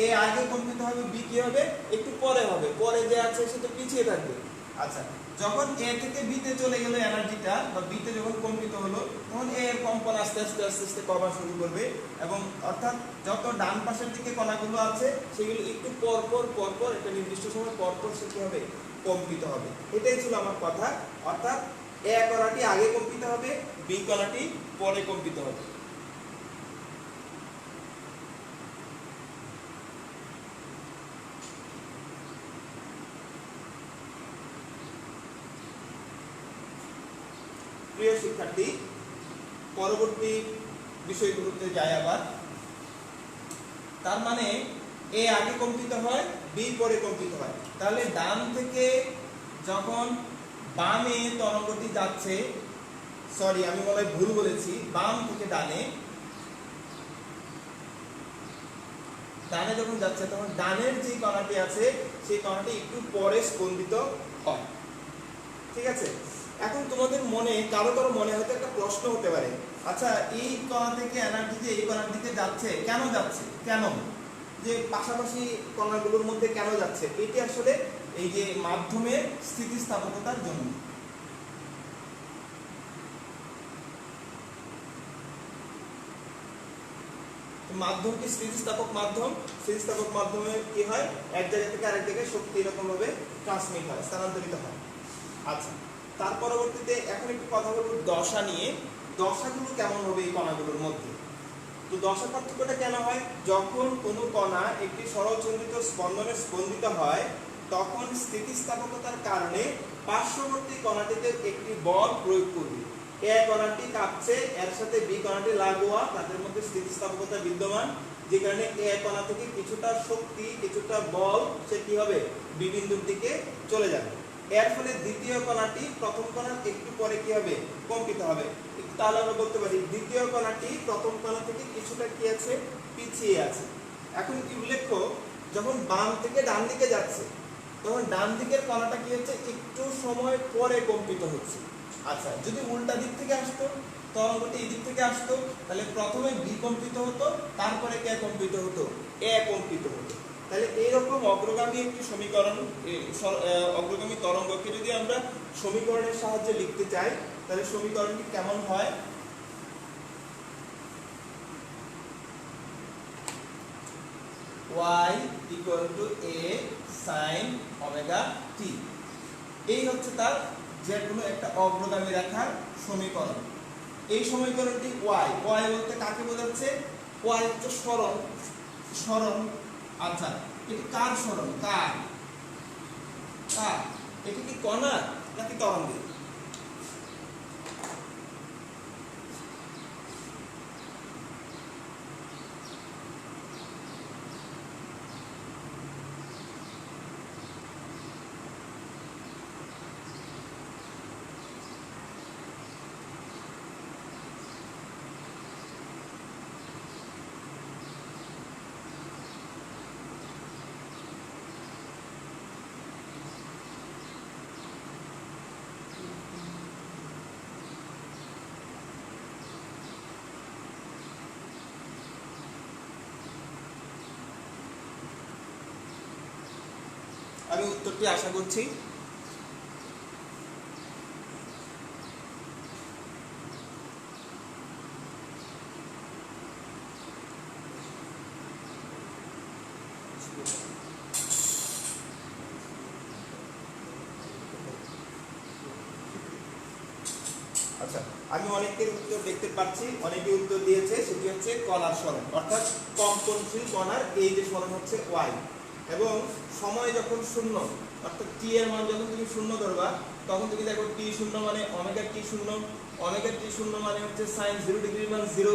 এ আগে কম্পিত হবে, বি কি হবে? একটু পরে হবে। পরে যে আছে সে তো পিছিয়ে থাকবে। আচ্ছা, যখন এ থেকে বি তে চলে গেল এনার্জিটা, বা বি তে যখন কম্পিত হলো, তখন এ এর কম্পন আস্তে আস্তে আস্তে আস্তে কমা শুরু করবে, এবং অর্থাৎ যত ডান পাশের দিকে কণাগুলো আছে সেগুলো একটু পর পর পর পর একটা নির্দিষ্ট সময় পর পর সে কি হবে? কম্পিত হবে। এটাই ছিল আমার কথা। অর্থাৎ এ কণাটি আগে কম্পিত হবে, বি কণাটি পরে কম্পিত হবে। প্রিয় শিক্ষার্থী, পরবর্তী বিষয়গুলোতে যাই আবার। তার মানে এ আগে কম্পিত হয়, বি পরে কম্পিত হয়। তাহলে ডান থেকে যখন বামে তরঙ্গটি যাচ্ছে, সরি আমি মনে হয় ভুল বলেছি, বাম থেকে ডানে, ডানে যখন যাচ্ছে তখন ডানের যে কণাটি আছে সেই কণাটি একটু পরে স্পন্দিত হয়। ঠিক আছে? এখন তোমাদের মনে কারো কারো মনে হয়তো একটা প্রশ্ন হতে পারে, আচ্ছা এই কণা থেকে এনার্জি যে এই কণার দিকে যাচ্ছে, কেন যাচ্ছে? কেন যে পাশাপাশি কণাগুলোর মধ্যে কেন যাচ্ছে? এটি আসলে এই যে মাধ্যমের স্থিতিস্থাপকতার জন্য। মাধ্যমটি স্থিতিস্থাপক মাধ্যম, স্থিতিস্থাপক মাধ্যমে কি হয়? এক জায়গা থেকে আরেক জায়গায় শক্তি এরকম ভাবে ট্রান্সমিট হয়, স্থানান্তরিত হয়। আচ্ছা, তার পরবর্তীতে এখন একটু কথা বলবো দশা নিয়ে। দশাগুলো কেমন হবে এই কণাগুলোর মধ্যে? তো দশা পার্থক্যটা কেন হয়? যখন কোনো কণা একটি সরলচন্দ্রিত স্পন্দনে স্পন্দিত হয়, তখন স্থিতিস্থাপকতার কারণে পার্শ্ববর্তী কণাটিতে একটি বল প্রয়োগ করবে। এ কণাটি কাঁপছে, এর সাথে বি কণাটি লাগোয়া, তাদের মধ্যে স্থিতিস্থাপকতা বিদ্যমান, যে কারণে এ কণা থেকে কিছুটা শক্তি, কিছুটা বল সে কি হবে? বি বিন্দুর দিকে চলে যাবে। এর ফলে দ্বিতীয় কণাটি প্রথম কণার একটু পরে কি হবে? কম্পিত হবে। তাহলে আমরা বলতে পারি দ্বিতীয় কণাটি প্রথম কণা থেকে কিছুটা কি আছে? পিছিয়ে আছে। এখন কি উল্লেখ্য, যখন বাম থেকে ডান দিকে যাচ্ছে তখন ডান দিকের কণাটা কি হচ্ছে? একটু সময় পরে কম্পিত হচ্ছে। আচ্ছা, যদি উল্টা দিক থেকে আসতো, তরঙ্গটি এই দিক থেকে আসতো, তাহলে প্রথমে বি কম্পিত হতো, তারপরে কে কম্পিত হতো? এ কম্পিত হতো। তাহলে এইরকম অগ্রগামী একটি সমীকরণ, অগ্রগামী তরঙ্গকে যদি আমরা সমীকরণের সাহায্যে লিখতে চাই, তাহলে সমীকরণটি কেমন হয়? y equal to a sin omega t। এই হচ্ছে তার যে কোনো একটা অগ্রগামী রেখার সমীকরণ। এই সমীকরণটি y, y বলতে কাকে বোঝাচ্ছে? y হচ্ছে সরণ, সরণ। আচ্ছা, এটি কার সরণ? কার? কার? এটি কি কণা নাকি তরঙ্গের? আমি উত্তরটি আশা করছি। আচ্ছা, আমি অনেকের উত্তর দেখতে পাচ্ছি, অনেকে উত্তর দিয়েছে সেটি হচ্ছে কণার সরণ, অর্থাৎ কম্পনশীল কণার এই যে সরণ হচ্ছে y, এবং সময় যখন শূন্য, অর্থাৎ t এর মান যখন তুমি শূন্য ধরবা, তখন তুমি দেখো t শূন্য মানে ওমেগা t শূন্য, ওমেগা t শূন্য মানে হচ্ছে sin 0 ডিগ্রি মান 0,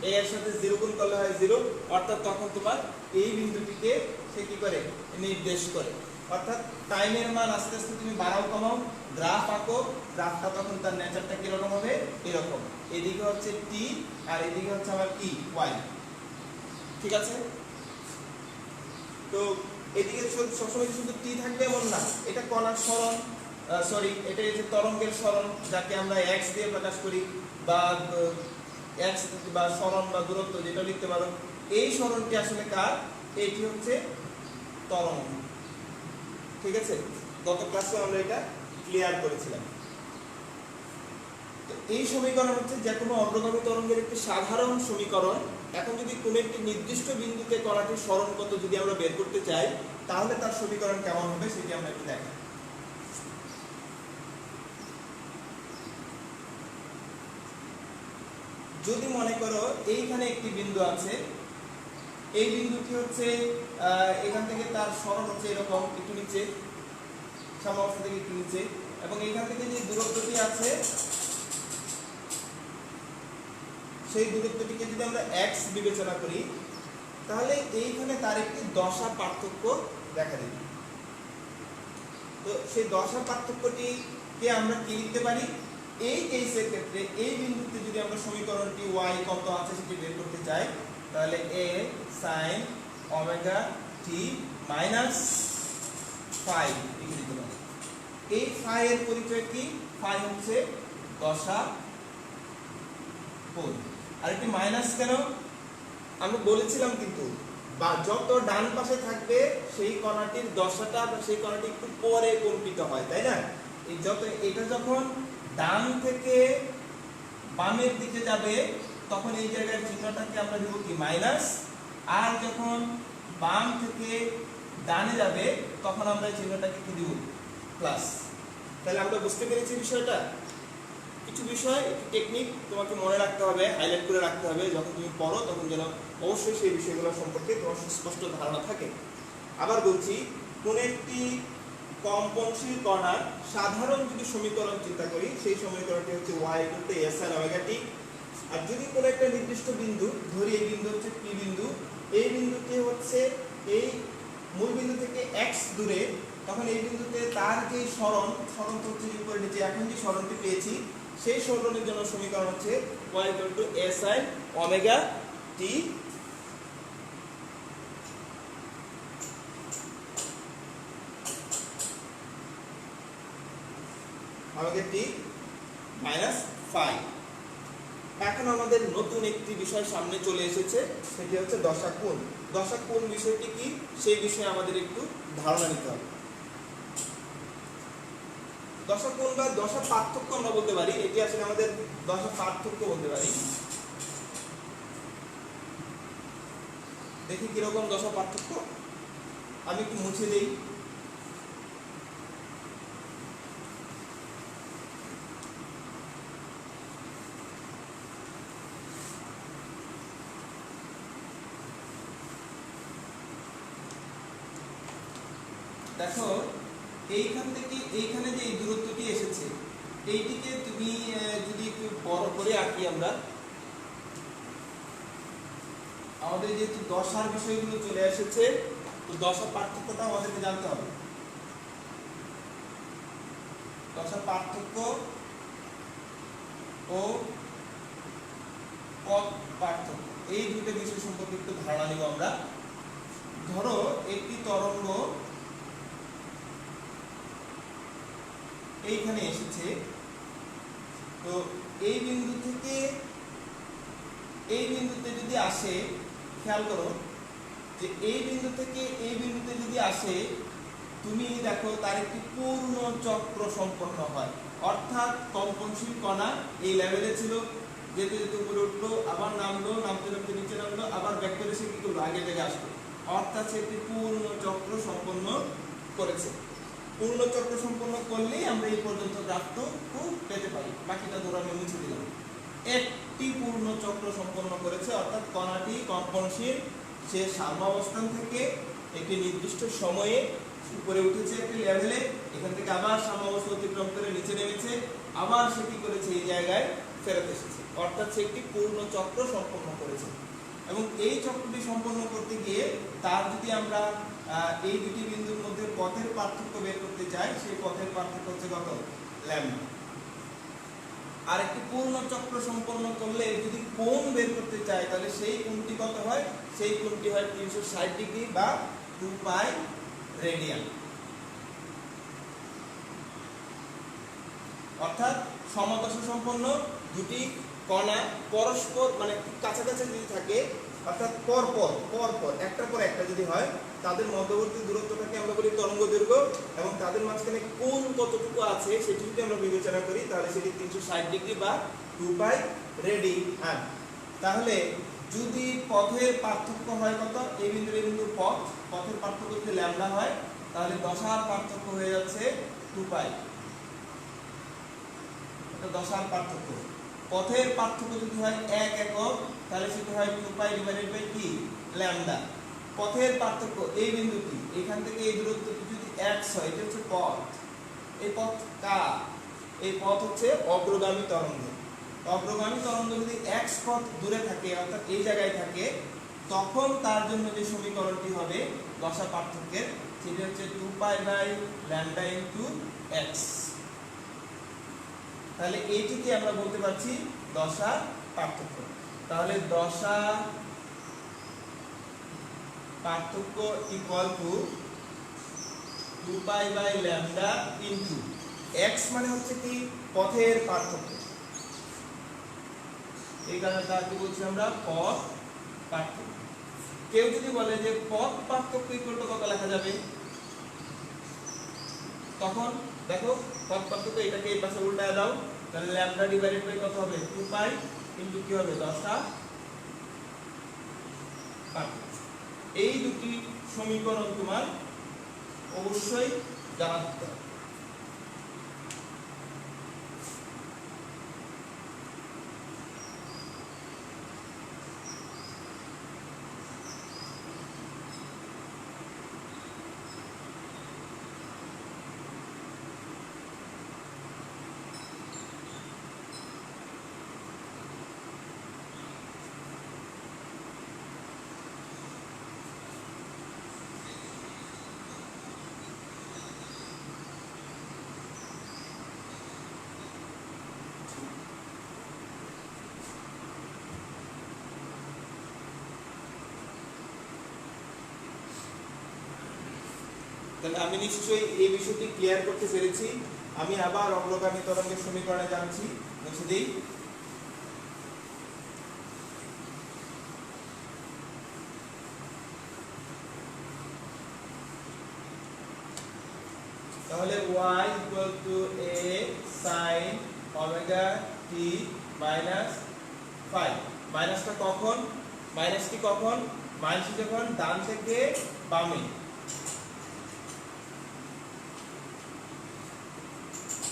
a এর সাথে 0 গুণ করলে হয় 0, অর্থাৎ তখন তোমার এই বিন্দুটিকে সে কি করে নির্দেশ করে। অর্থাৎ টাইমের মান আস্তে আস্তে তুমি বাড়াও কমাও, গ্রাফ আঁকো, গ্রাফটা তখন তার নেচারটা কিরকম হবে, এরকম, এদিকে হচ্ছে t আর এদিকে হচ্ছে আমার কি y, ঠিক আছে। তো এদিকে সবসময় শুধু t থাকবে এমন না, এটা কণার সরণ, সরি এটা হচ্ছে তরঙ্গের সরণ, যাকে আমরা x দিয়ে প্রকাশ করি, বা x বা সরণ বা দূরত্ব যেটা লিখতে পারো। এই সরণটি আসলে কার, এটি হচ্ছে তরঙ্গ, ঠিক আছে। গত ক্লাসে আমরা এটা ক্লিয়ার করেছিলাম। তো এই সমীকরণ হচ্ছে যে কোনো অগ্রগামী তরঙ্গের একটি সাধারণ সমীকরণ। এখন যদি কোনো একটি নির্দিষ্ট বিন্দুতে কণাটির সরণ কত যদি আমরা বের করতে চাই, তাহলে তার সমীকরণ কেমন হবে সেটি আমরা একটু দেখি। যদি মনে করো এইখানে একটি বিন্দু আছে, এই বিন্দুটি হচ্ছে এখান থেকে তার সরণ হচ্ছে এরকম একটু নিচে, সামনে থেকে একটু নিচে, এবং এইখান থেকে যে দূরত্বটি আছে সেই দূরত্বটিকে যদি আমরা x বিবেচনা করি, তাহলে এইখানে তার একটি দশা পার্থক্য দেখা দেবে। তো সেই দশা পার্থক্যটিকে আমরা কি লিখতে পারি, এই কেসের ক্ষেত্রে এই বিন্দুতে যদি আমরা সমীকরণটি y কত আছে সেটি বের করতে চাই, তাহলে a sin omega t minus phi লিখে দিতে পারি। এই phi এর পরিচয় কি, phi হচ্ছে দশা কোণ। আর একটি মাইনাস কেন আমরা বলেছিলাম, কিন্তু বা যত ডান পাশে থাকবে সেই কণাটির দশাটা বা সেই কণাটি একটু পরে কম্পিত হয়, তাই না। এই যত এটা যখন ডান থেকে বামের দিকে যাবে তখন এই জায়গার চিহ্নটাকে আমরা দেব কি মাইনাস, আর যখন বাম থেকে ডানে যাবে তখন আমরা এই চিহ্নটাকে কি দেব প্লাস। তাহলে আমরা বুঝতে পেরেছি বিষয়টা। কিছু বিষয় টেকনিক তোমাকে মনে রাখতে হবে, হাইলাইট করে রাখতে হবে, যখন তুমি পড়ো তখন যেন অবশ্যই সেই বিষয়গুলো সম্পর্কে তোমার স্পষ্ট ধারণা থাকে। আবার বলছি, কোন একটি কম্পনশীল কণার সাধারণ যদি সমীকরণ চিন্তা করি, সেই সমীকরণটি হচ্ছে y = a sin omega t। আর যদি কোনো একটা নির্দিষ্ট বিন্দু ধরি, এই বিন্দু হচ্ছে p বিন্দু, এই বিন্দুটি হচ্ছে এই মূল বিন্দু থেকে x দূরে, তখন এই বিন্দুতে তার যে সরণ হচ্ছে উপরে নিচে, এখন যে সরণটি পেয়েছি সেই সরণের জন্য সমীকরণ হচ্ছে y = a sin omega t omega t minus phi। এখন আমাদের নতুন একটি বিষয় সামনে চলে এসেছে, সেটি হচ্ছে দশা কোণ। দশা কোণ বিষয়টি কি সেই বিষয়ে আমাদের একটু ধারণা নিতে হবে। দশা কোণ বা দশা পার্থক্য আমরা বলতে পারি, এটি আসলে আমাদের দশা পার্থক্য বলতে পারি। দেখি কিরকম দশা পার্থক্য, আমি একটু মুছে দেই। দেখো এইখান থেকে এইখানে যে এই দূরত্বটি এসেছে, এইটিকে তুমি যদি একটু বড় করে আঁকি, আমরা আমাদের যেহেতু দশার বিষয়গুলো চলে এসেছে, তো দশা পার্থক্যটা আমাদেরকে জানতে হবে। দশা পার্থক্য ও পথ পার্থক্য এই দুটো বিষয় সম্পর্কে একটু ধারণা নিব আমরা। ধরো একটি তরঙ্গ এইখানে এসেছে, তো এই বিন্দু থেকে এই বিন্দুতে যদি আসে, খেয়াল করো যে এই বিন্দু থেকে এই বিন্দুতে যদি আসে, তুমি দেখো তার একটি পূর্ণ চক্র সম্পন্ন হয়। অর্থাৎ কম্পনশীল কণা এই লেভেলে ছিল, যেতে যেতে উপরে উঠলো, আবার নামলো, নামতে নামতে নিচে নামলো, আবার ব্যাক করে সে কি করলো আগের জায়গায় আসলো, অর্থাৎ সে একটি পূর্ণ চক্র সম্পন্ন করেছে। পূর্ণ চক্র সম্পন্ন করলেই আমরা এই পর্যন্ত গ্রাফটুকু পেতে পারি। বাকিটা ধরো আমি মুছে দিলাম। একটি পূর্ণ চক্র সম্পন্ন করেছে, অর্থাৎ কণাটি কম্পনশীল সে সাম্যাবস্থান থেকে একটি নির্দিষ্ট সময়ে উপরে উঠেছে একটি লেভেলে, এখান থেকে আবার সাম্যাবস্থা অতিক্রম করে নিচে নেমেছে, আবার সে কি করেছে এই জায়গায় ফেরত এসেছে, অর্থাৎ সে একটি পূর্ণ চক্র সম্পন্ন করেছে। এবং এই চক্রটি সম্পন্ন করতে গিয়ে তার যদি আমরা এই দুটি বিন্দুর মধ্যে পথের পার্থক্য বের করতে চাই, সেই পথের পার্থক্য হচ্ছে কত? ল্যামডা। আর একটি পূর্ণ চক্র সম্পন্ন করলে যদি কোণ বের করতে চাই, তাহলে সেই কোণটি কত হয়? সেই কোণটি হয় 360 ডিগ্রি বা 2 পাই রেডিয়ান। অর্থাৎ সমদশা সম্পন্ন দুটি কণা পরস্পর মানে কাছাকাছি যদি থাকে, অর্থাৎ পরপর একটার পর একটা যদি হয়, তাদের মধ্যবর্তী দূরত্বটাকে আমরা বলি তরঙ্গ দৈর্ঘ্য, এবং তাদের মাঝখানে কোণ কতটুকু আছে সেটি যদি আমরা বিবেচনা করি, তাহলে সেটি 360 ডিগ্রি বা 2 পাই রেডিয়ান। তাহলে যদি পথের পার্থক্য হয় কত? এই বিন্দু পথের পার্থক্য যদি ল্যামডা হয়, তাহলে দশার পার্থক্য হয়ে যাচ্ছে 2 পাই। এটা দশার পার্থক্য। পথের পার্থক্য যদি হয় 1 একক, তাহলে সেটা হয় 2 পাই ডিভাইডেড বাই কি? ল্যামডা। পথের পার্থক্য এই বিন্দুটি এখান থেকে এই দূরত্বটি যদি x হয়, এটা হচ্ছে পথ। এই পথ কার? এই পথ হচ্ছে অগ্রগামী তরঙ্গ। অগ্রগামী তরঙ্গ যদি x পথ দূরে থাকে, অর্থাৎ এই জায়গায় থাকে, তখন তার জন্য যে সমীকরণটি হবে দশা পার্থক্যের, সেটা হচ্ছে 2 pi by lambda into x। তাহলে এইটিকে আমরা বলতে পারছি দশা পার্থক্য। তাহলে দশা পার্থক্য equal to 2 pi by lambda into x, মানে হচ্ছে কি? পথের পার্থক্য। এই কারণে তাকে বলছি আমরা পথ পার্থক্য। কেউ যদি বলে যে পথ পার্থক্য ইকুয়াল টু কত লেখা যাবে, তখন দেখো পথ পার্থক্য এটাকে এই পাশে উল্টায় দাও, তাহলে ল্যামডা ডিভাইডেড বাই কত হবে? 2 পাই ইনটু কি হবে? দশা পার্থক্য। এই দুটি সমীকরণ তোমার অবশ্যই জানা থাকতে হবে। তাহলে আমি নিশ্চয়ই এই বিষয়টি ক্লিয়ার করতে পেরেছি। আমি আবার অগ্রগামী তরঙ্গের সমীকরণে যাচ্ছি, মুছে দিই। তাহলে y equal to a sin omega t minus phi। মাইনাসটা কখন? মাইনাসটি কখন? মাইনাসটি যখন ডান থেকে বামে,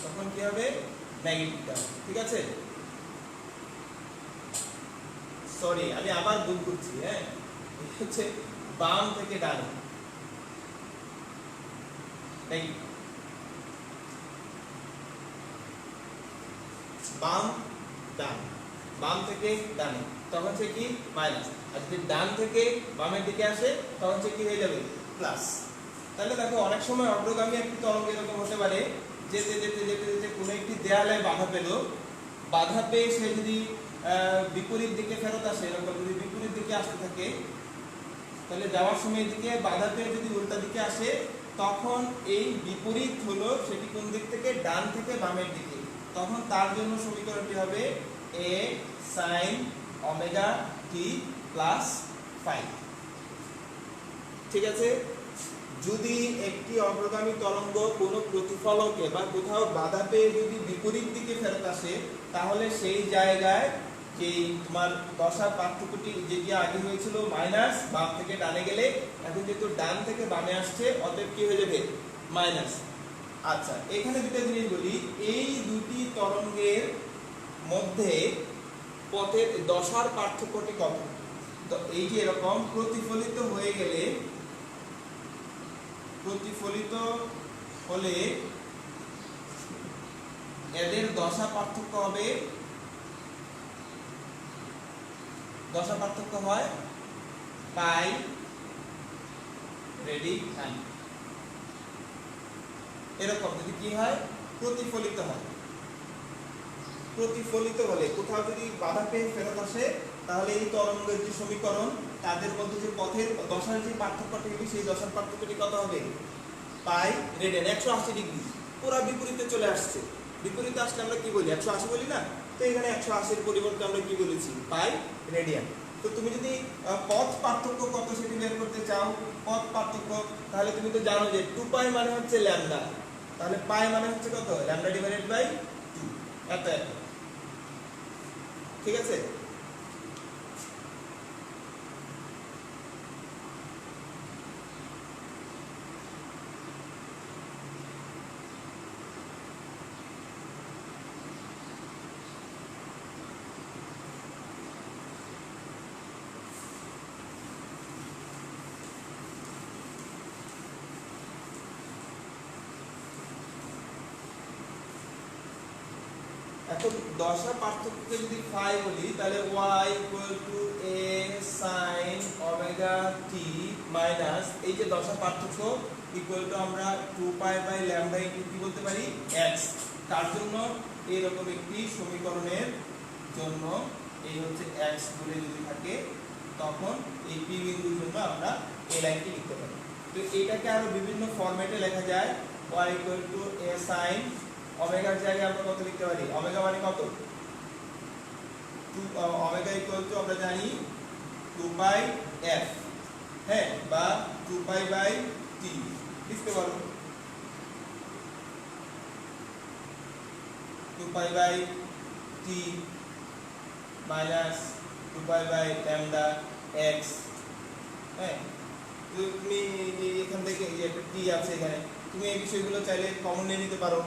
তখন কি হবে? নেগেটিভটা। ঠিক আছে, সরি আমি আবার ভুল করছি। হ্যাঁ, হচ্ছে বাম থেকে ডানে, বাম ডান, বাম থেকে ডানে, তখন সে কি? মাইনাস। আর যদি ডান থেকে বামের দিকে আসে, তখন সে কি হয়ে যাবে? প্লাস। তাহলে দেখো অনেক সময় অগ্রগামী একটি তরঙ্গ এরকম হতে পারে, যেতে যেতে যেতে যেতে কোনো একটি দেয়ালে বাধা পেল, বাধা পেয়ে সে যদি বিপরীত দিকে ফেরত আসে, এরকম যদি বিপরীত দিকে আসতে থাকে, তাহলে যাওয়ার সময় দিকে বাধা পেয়ে যদি উল্টা দিকে আসে, তখন এই বিপরীত হলো সেটি কোন দিক থেকে? ডান থেকে বামের দিকে। তখন তার জন্য সমীকরণটি হবে a sin omega t plus phi। ঠিক আছে, যদি একটি অগ্রগামী তরঙ্গ কোনো প্রতিফলকে বা কোথাও বাধা পেয়ে যদি বিপরীত দিকে ফেরত আসে, তাহলে সেই জায়গায় যে তোমার দশার পার্থক্যটি যেটি আগে হয়েছিল মাইনাস, বাম থেকে ডানে গেলে, এখন যেহেতু ডান থেকে বামে আসছে, অতএব কি হয়ে যাবে? মাইনাস। আচ্ছা, এখানে দুটো জিনিস বলি। এই তরঙ্গের মধ্যে পথের দশার পার্থক্যটি কত? তো এই যে এরকম প্রতিফলিত হয়ে গেলে, প্রতিফলিত হলে এদের দশা পার্থক্য হবে, দশা পার্থক্য হয় পাই রেডিয়ান। এরকম যদি কি হয়, প্রতিফলিত হয়, প্রতিফলিত হলে কোথাও যদি বাধা পেয়ে ফেরত আসে, তাহলে এই তরঙ্গের যে সমীকরণ তাদের মধ্যে যে পথের দশার যে পার্থক্যটি হবে, সেই দশার পার্থক্যটি কত হবে? পাই রেডিয়ান। 180 ডিগ্রি পুরো বিপরীতে চলে আসছে। বিপরীতে আসলে আমরা কি বলি? 180 বলি না? তো এখানে 180 এর পরিবর্তে আমরা কি বলেছি? পাই রেডিয়ান। তো তুমি যদি পথ পার্থক্য কত সেটি বের করতে চাও, পথ পার্থক্য, তাহলে তুমি তো জানো যে 2 পাই মানে হচ্ছে ল্যামডা, তাহলে পাই মানে হচ্ছে কত? ল্যামডা ডিভাইডেড বাই 2, এত এত। ঠিক আছে? এখন দশা পার্থক্যকে যদি ফাই বলি, তাহলে y a sin omega t minus এই যে দশা পার্থক্য ইকুয়াল টু আমরা 2 পাই বাই ল্যামডা ইনটু কি বলতে পারি? x। তার জন্য এরকম একটি সমীকরণের জন্য এই হচ্ছে x বলে যদি থাকে, তখন এই p বিন্দুর জন্য আমরা এই লাইনটি লিখতে পারি। তো এটাকে আরো বিভিন্ন ফরম্যাটে লেখা যায়। y a sin ওমেগার জায়গায় আমরা কত লিখতে পারি? ওমেগা মানে কত? ওমেগা ইকুয়াল টু আমরা জানি 2 পাই f, হ্যাঁ, বা 2 পাই বাই t লিখতে পারো। 2 pi by t minus 2 pi by lambda x, হ্যাঁ। তুমি এখান থেকে এই একটা t আছে এখানে, তুমি এই বিষয়গুলো চাইলে কমন নিয়ে নিতে পারো।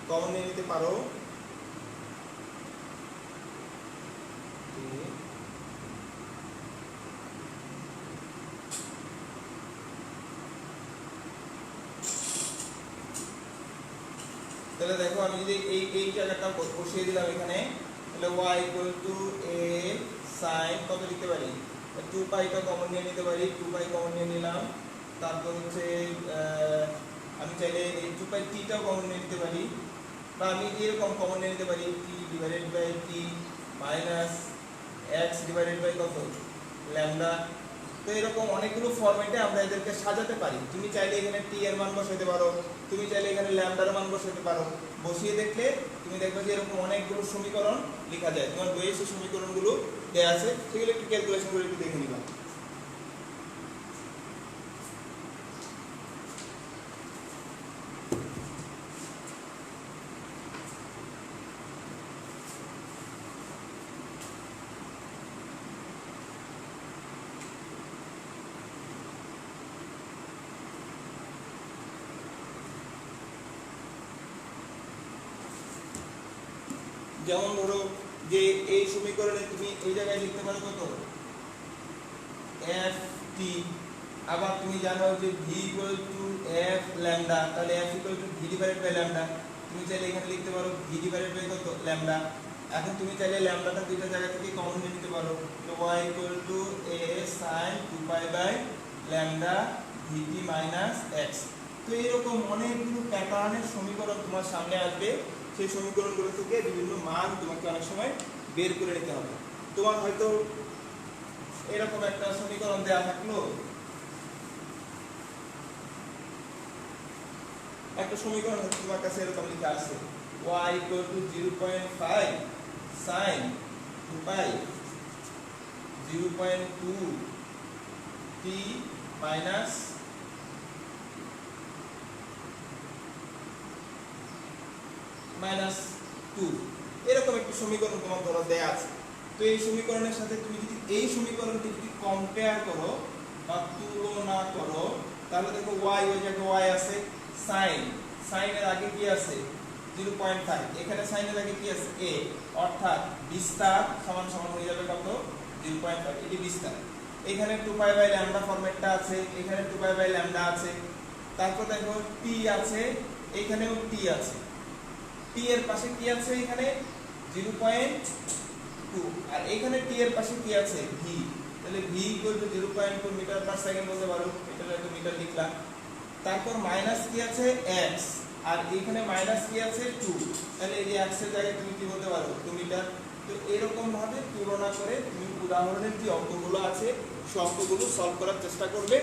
কমন নিয়ে নিতে পারো। তাহলে দেখো আমি যদি এই জায়গাটা বসিয়ে দিলাম এখানে, তাহলে y a sin কত লিখতে পারি? 2 পাইটা কমন নিয়ে নিতে পারি, 2 পাই কমন নিয়ে নিলাম। তারপর হচ্ছে আমি চাইলে এই 2 পাই t টাও কমন নিয়ে নিতে পারি, বা আমি এরকম কমন নিয়ে নিতে পারি t divided by t minus x divided by কত? ল্যামডা। তো এরকম অনেকগুলো ফরম্যাটে আমরা এদেরকে সাজাতে পারি। তুমি চাইলে এখানে t এর মান বসাতে পারো, তুমি চাইলে এখানে ল্যামডার মান বসাতে পারো। বসিয়ে দেখলে তুমি দেখবে যে এরকম অনেকগুলো সমীকরণ লেখা যায়। তোমার বইয়ে সেই সমীকরণগুলো দেয়া আছে, সেগুলো একটু ক্যালকুলেশন করে একটু দেখে নিবা। যেমন ধরো যে এই সমীকরণে তুমি এই জায়গায় লিখতে পারো কত? f t। আবার তুমি জানো যে v equal to f lambda, তাহলে f equal to v divided by lambda. তুমি চাইলে এখানে লিখতে পারো v ডিভাইডেড বাই কত? ল্যামডা। এখন তুমি চাইলে ল্যামডাটা দুইটা জায়গা থেকে কমন নিয়ে নিতে পারো। তো y equal to a sin 2 pi by lambda vt minus x। তো এরকম অনেকগুলো প্যাটার্নের সমীকরণ তোমার সামনে আসবে। সেই সমীকরণগুলো থেকে বিভিন্ন মান তোমাকে অনেক সময় বের করে নিতে হবে। তোমার হয়তো এরকম একটা সমীকরণ দেওয়া থাকলো, একটা সমীকরণ তোমার কাছে এরকম লেখা আছে y equal to 0.5 sin 2 pi 0.2 t minus -2, এরকম একটা সমীকরণ তোমার ধরো দেয়া আছে। তো এই সমীকরণের সাথে তুমি যদি এই সমীকরণটি যদি কম্পেয়ার করো বা তুলনা করো তাহলে দেখো y ওই জায়গায় y আছে, সাইনের আগে কি আছে 0.5, এখানে সাইনের আগে কি আছে a, অর্থাৎ বিস্তার সমান সমান হয়ে যাবে কত 0.5, এটি বিস্তার। এখানে 2π/λ ফরম্যাটটা আছে, এখানে 2π/λ আছে। তারপর দেখো t আছে, এখানেও t আছে, t এর পাশে কি আছে এখানে 0.2, আর এখানে t এর পাশে কি আছে v, তাহলে v 0.2 মিটার পার সেকেন্ড বলতে পারো, এটা একটু মিটার লিখলাম। তারপর মাইনাস কি আছে x, আর এখানে মাইনাস কি আছে 2, তাহলে এই যে x এর জায়গায় তুমি কি বলতে পারো 2 মিটার। তো এরকম ভাবে তুলনা করে তুমি উদাহরণের যে অঙ্কগুলো আছে সেই অঙ্কগুলো সলভ করার চেষ্টা করবে।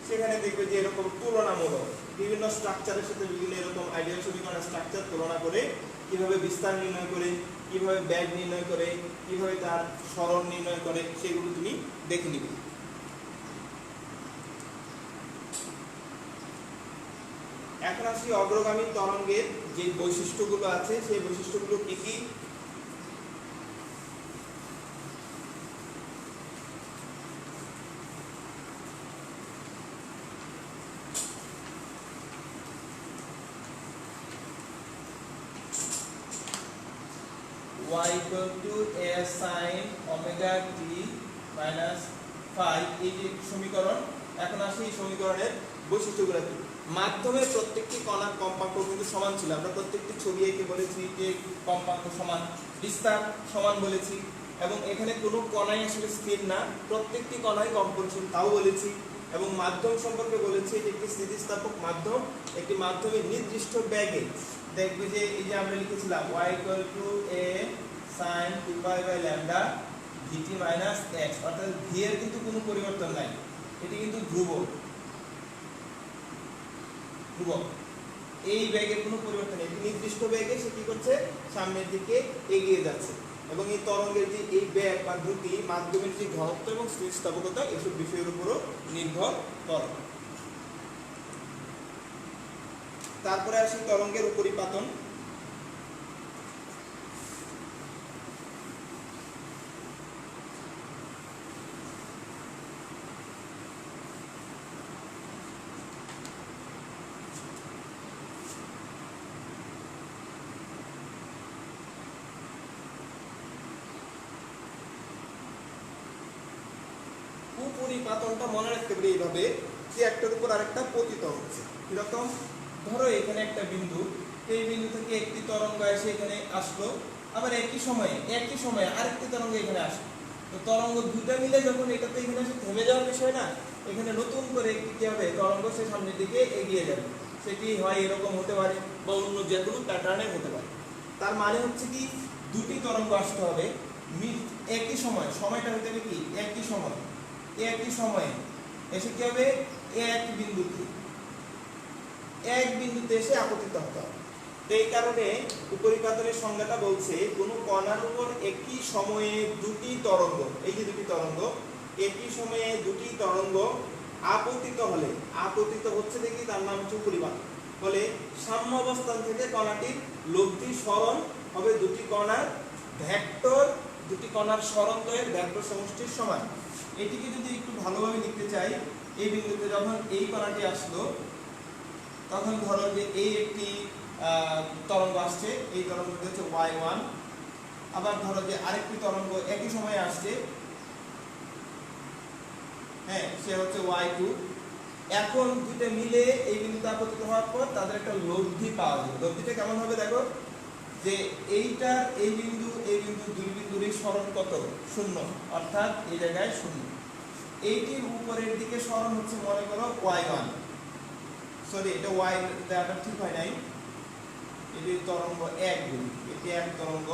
সেখানে দেখবে যে এরকম তুলনামূলক বিভিন্ন স্ট্রাকচারের সাথে বিভিন্ন এরকম আইডিয়াল সমীকরণের স্ট্রাকচার তুলনা করে কিভাবে বিস্তার নির্ণয় করে, কিভাবে ব্যাগ নির্ণয় করে, কিভাবে তার সরণ নির্ণয় করে, সেগুলো তুমি দেখে নিবে। এখন আসি অগ্রগামী তরঙ্গের যে বৈশিষ্ট্যগুলো আছে সেই বৈশিষ্ট্যগুলো কি কি। y equal to a sin omega t minus phi, এই যে সমীকরণ। এখন আসি এই সমীকরণের বৈশিষ্ট্যগুলো কি। মাধ্যমের প্রত্যেকটি কণার কম্পাঙ্ক কিন্তু সমান ছিল, আমরা প্রত্যেকটি ছবি এঁকে বলেছি যে কম্পাঙ্ক সমান, বিস্তার সমান বলেছি, এবং এখানে কোনো কণাই আসলে স্থির না, প্রত্যেকটি কণাই কম্পনশীল তাও বলেছি। এবং মাধ্যম সম্পর্কে বলেছি এটি একটি স্থিতিস্থাপক মাধ্যম, একটি মাধ্যমের নির্দিষ্ট ব্যাগে দেখবে যে এই যে আমরা লিখেছিলাম y equal to a sin 2π/λ vt minus x, অর্থাৎ v এর কিন্তু কোনো পরিবর্তন নাই, এটি কিন্তু ধ্রুবক। এই ব্যাগের কোনো পরিবর্তন নেই, নির্দিষ্ট ব্যাগে সে কি করছে সামনের দিকে এগিয়ে যাচ্ছে। এবং এই তরঙ্গের যে এই ব্যাগ বা দ্রুতি, মাধ্যমের যে ঘনত্ব এবং স্থিতিস্থাপকতা এসব বিষয়ের উপরও নির্ভর করে। তারপরে আসি তরঙ্গের উপরিপাতন। উপরিপাতনটা মনে রাখতে পারি এইভাবে যে একটার উপর আরেকটা পতিত হচ্ছে। এরকম ধরো এখানে একটা বিন্দু, এই বিন্দু থেকে একটি তরঙ্গ এসে এখানে আসলো, আবার একই সময়ে আরেকটি তরঙ্গ এখানে আসলো। তো তরঙ্গ দুটো মিলে যখন এটাতে এখানে এসে থেমে যাওয়ার বিষয় না, এখানে নতুন করে কি হবে তরঙ্গ সে সামনের দিকে এগিয়ে যাবে। সেটি হয় এরকম হতে পারে বা অন্য যে কোনো প্যাটার্নের হতে পারে। তার মানে হচ্ছে কি দুটি তরঙ্গ আসতে হবে একই সময়, সময়টা হতে হবে কি একই সময়ে এসে কি হবে এক বিন্দুতে এসে আপতিত হতে হবে। তো এই কারণে উপরিপাতনের সংজ্ঞাটা বলছে কোনো কণার উপর একই সময়ে দুটি তরঙ্গ, এই যে দুটি তরঙ্গ একই সময়ে দুটি তরঙ্গ আপতিত হলে, আপতিত হচ্ছে দেখি তার নাম হচ্ছে উপরিপাতন। বলে সাম্য অবস্থান থেকে কণাটির লব্ধি সরণ হবে দুটি কণার সরণদ্বয়ের ভেক্টর সমষ্টির সমান। এটিকে যদি একটু ভালোভাবে লিখতে চাই, এই বিন্দুতে যখন এই কণাটি আসলো তখন ধরো যে এই একটি তরঙ্গ আসছে, এই তরঙ্গটি হচ্ছে y1, আবার ধরো যে আরেকটি তরঙ্গ একই সময়ে আসছে, হ্যাঁ সে হচ্ছে y2। এখন দুটো মিলে এই বিন্দুতে আপতিত হওয়ার পর তাদের একটা লব্ধি পাওয়া যাবে। লব্ধিটা কেমন হবে দেখো, যে এই বিন্দু দুই বিন্দুর সরণ কত 0, অর্থাৎ এই জায়গায় 0। এইটির উপরের দিকে সরণ হচ্ছে মনে করো y1, সরি এটা y দেওয়াটা ঠিক হয় নাই, এটি তরঙ্গ 1 বলি, এটি 1 তরঙ্গ,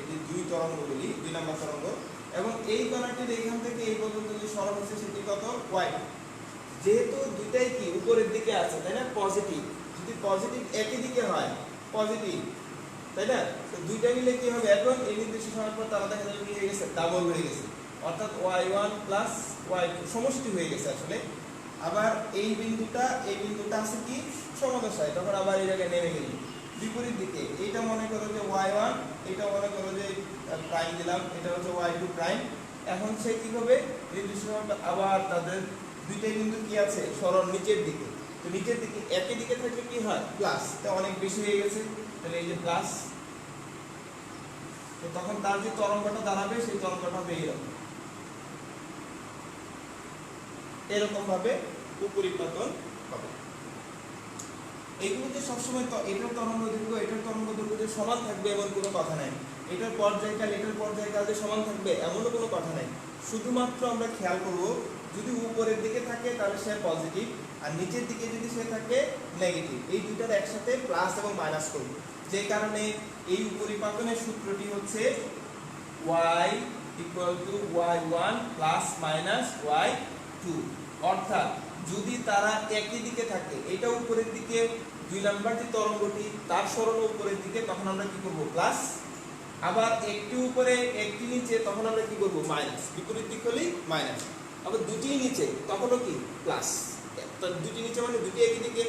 এটি 2 তরঙ্গ বলি, 2 নম্বর তরঙ্গ। এবং এই কণাটির এখান থেকে এই পর্যন্ত যে সরণ হচ্ছে সেটি কত y। যেহেতু দুইটাই কি উপরের দিকে আছে তাই না, পজিটিভ, যদি পজিটিভ একই দিকে হয় পজিটিভ তাই না, তো দুইটা মিলে কি হবে এখন এই নির্দিষ্ট সময়ের পর তারা দেখা যাবে কি হয়ে গেছে ডাবল হয়ে গেছে, অর্থাৎ y1 প্লাস y2 সমষ্টি হয়ে গেছে আসলে। আবার এই বিন্দুটা আছে কি সমদশায়, তখন আবার এই জায়গায় নেমে গেল, বিপরীত দিকে এইটা মনে করো যে y1, এটা মনে করো যে প্রাইম দিলাম, এটা হচ্ছে y2 প্রাইম। এখন সে কি হবে, নির্দিষ্টভাবে আবার তাদের দুইটাই কিন্তু কি আছে, সরণ নিচের দিকে। তো নিচের দিকে একই দিকে থাকলে কি হয়, প্লাস। তো অনেক বেশি হয়ে গেছে, তাহলে এই যে প্লাস। তো তখন তার যে তরঙ্গটা দাঁড়াবে সেই তরঙ্গটা হবে এরকম ভাবে উপরিপাতন হবে। এইগুলো যে সবসময় এটার তরঙ্গ দৈর্ঘ্য এটার তরঙ্গ দৈর্ঘ্য যে সমান থাকবে এমন কোনো কথা নাই, এটার পর্যায়কাল এটার পর্যায়কাল যে সমান থাকবে এমনও কোনো কথা নাই। শুধুমাত্র আমরা খেয়াল করব, যদি উপরের দিকে থাকে তাহলে সে পজিটিভ, আর নিচের দিকে যদি সে থাকে নেগেটিভ। এই দুইটার একসাথে প্লাস এবং মাইনাস করব। যে কারণে এই উপরিপাতনের সূত্রটি হচ্ছে y = y1 ± y2। অর্থাৎ যদি তারা একই দিকে থাকে, এটা উপরের দিকে, 2 নাম্বার যে তরঙ্গটি তার সরণ উপরের দিকে, তখন আমরা কি করব, প্লাস। আবার একটি উপরে একটি নিচে, তখন আমরা কি করব, মাইনাস। বিপরীত দিক হলেই মাইনাস। আবার দুটি নিচে, তখনও কি, প্লাস। দুটি নিচে মানে দুটি একই দিকে,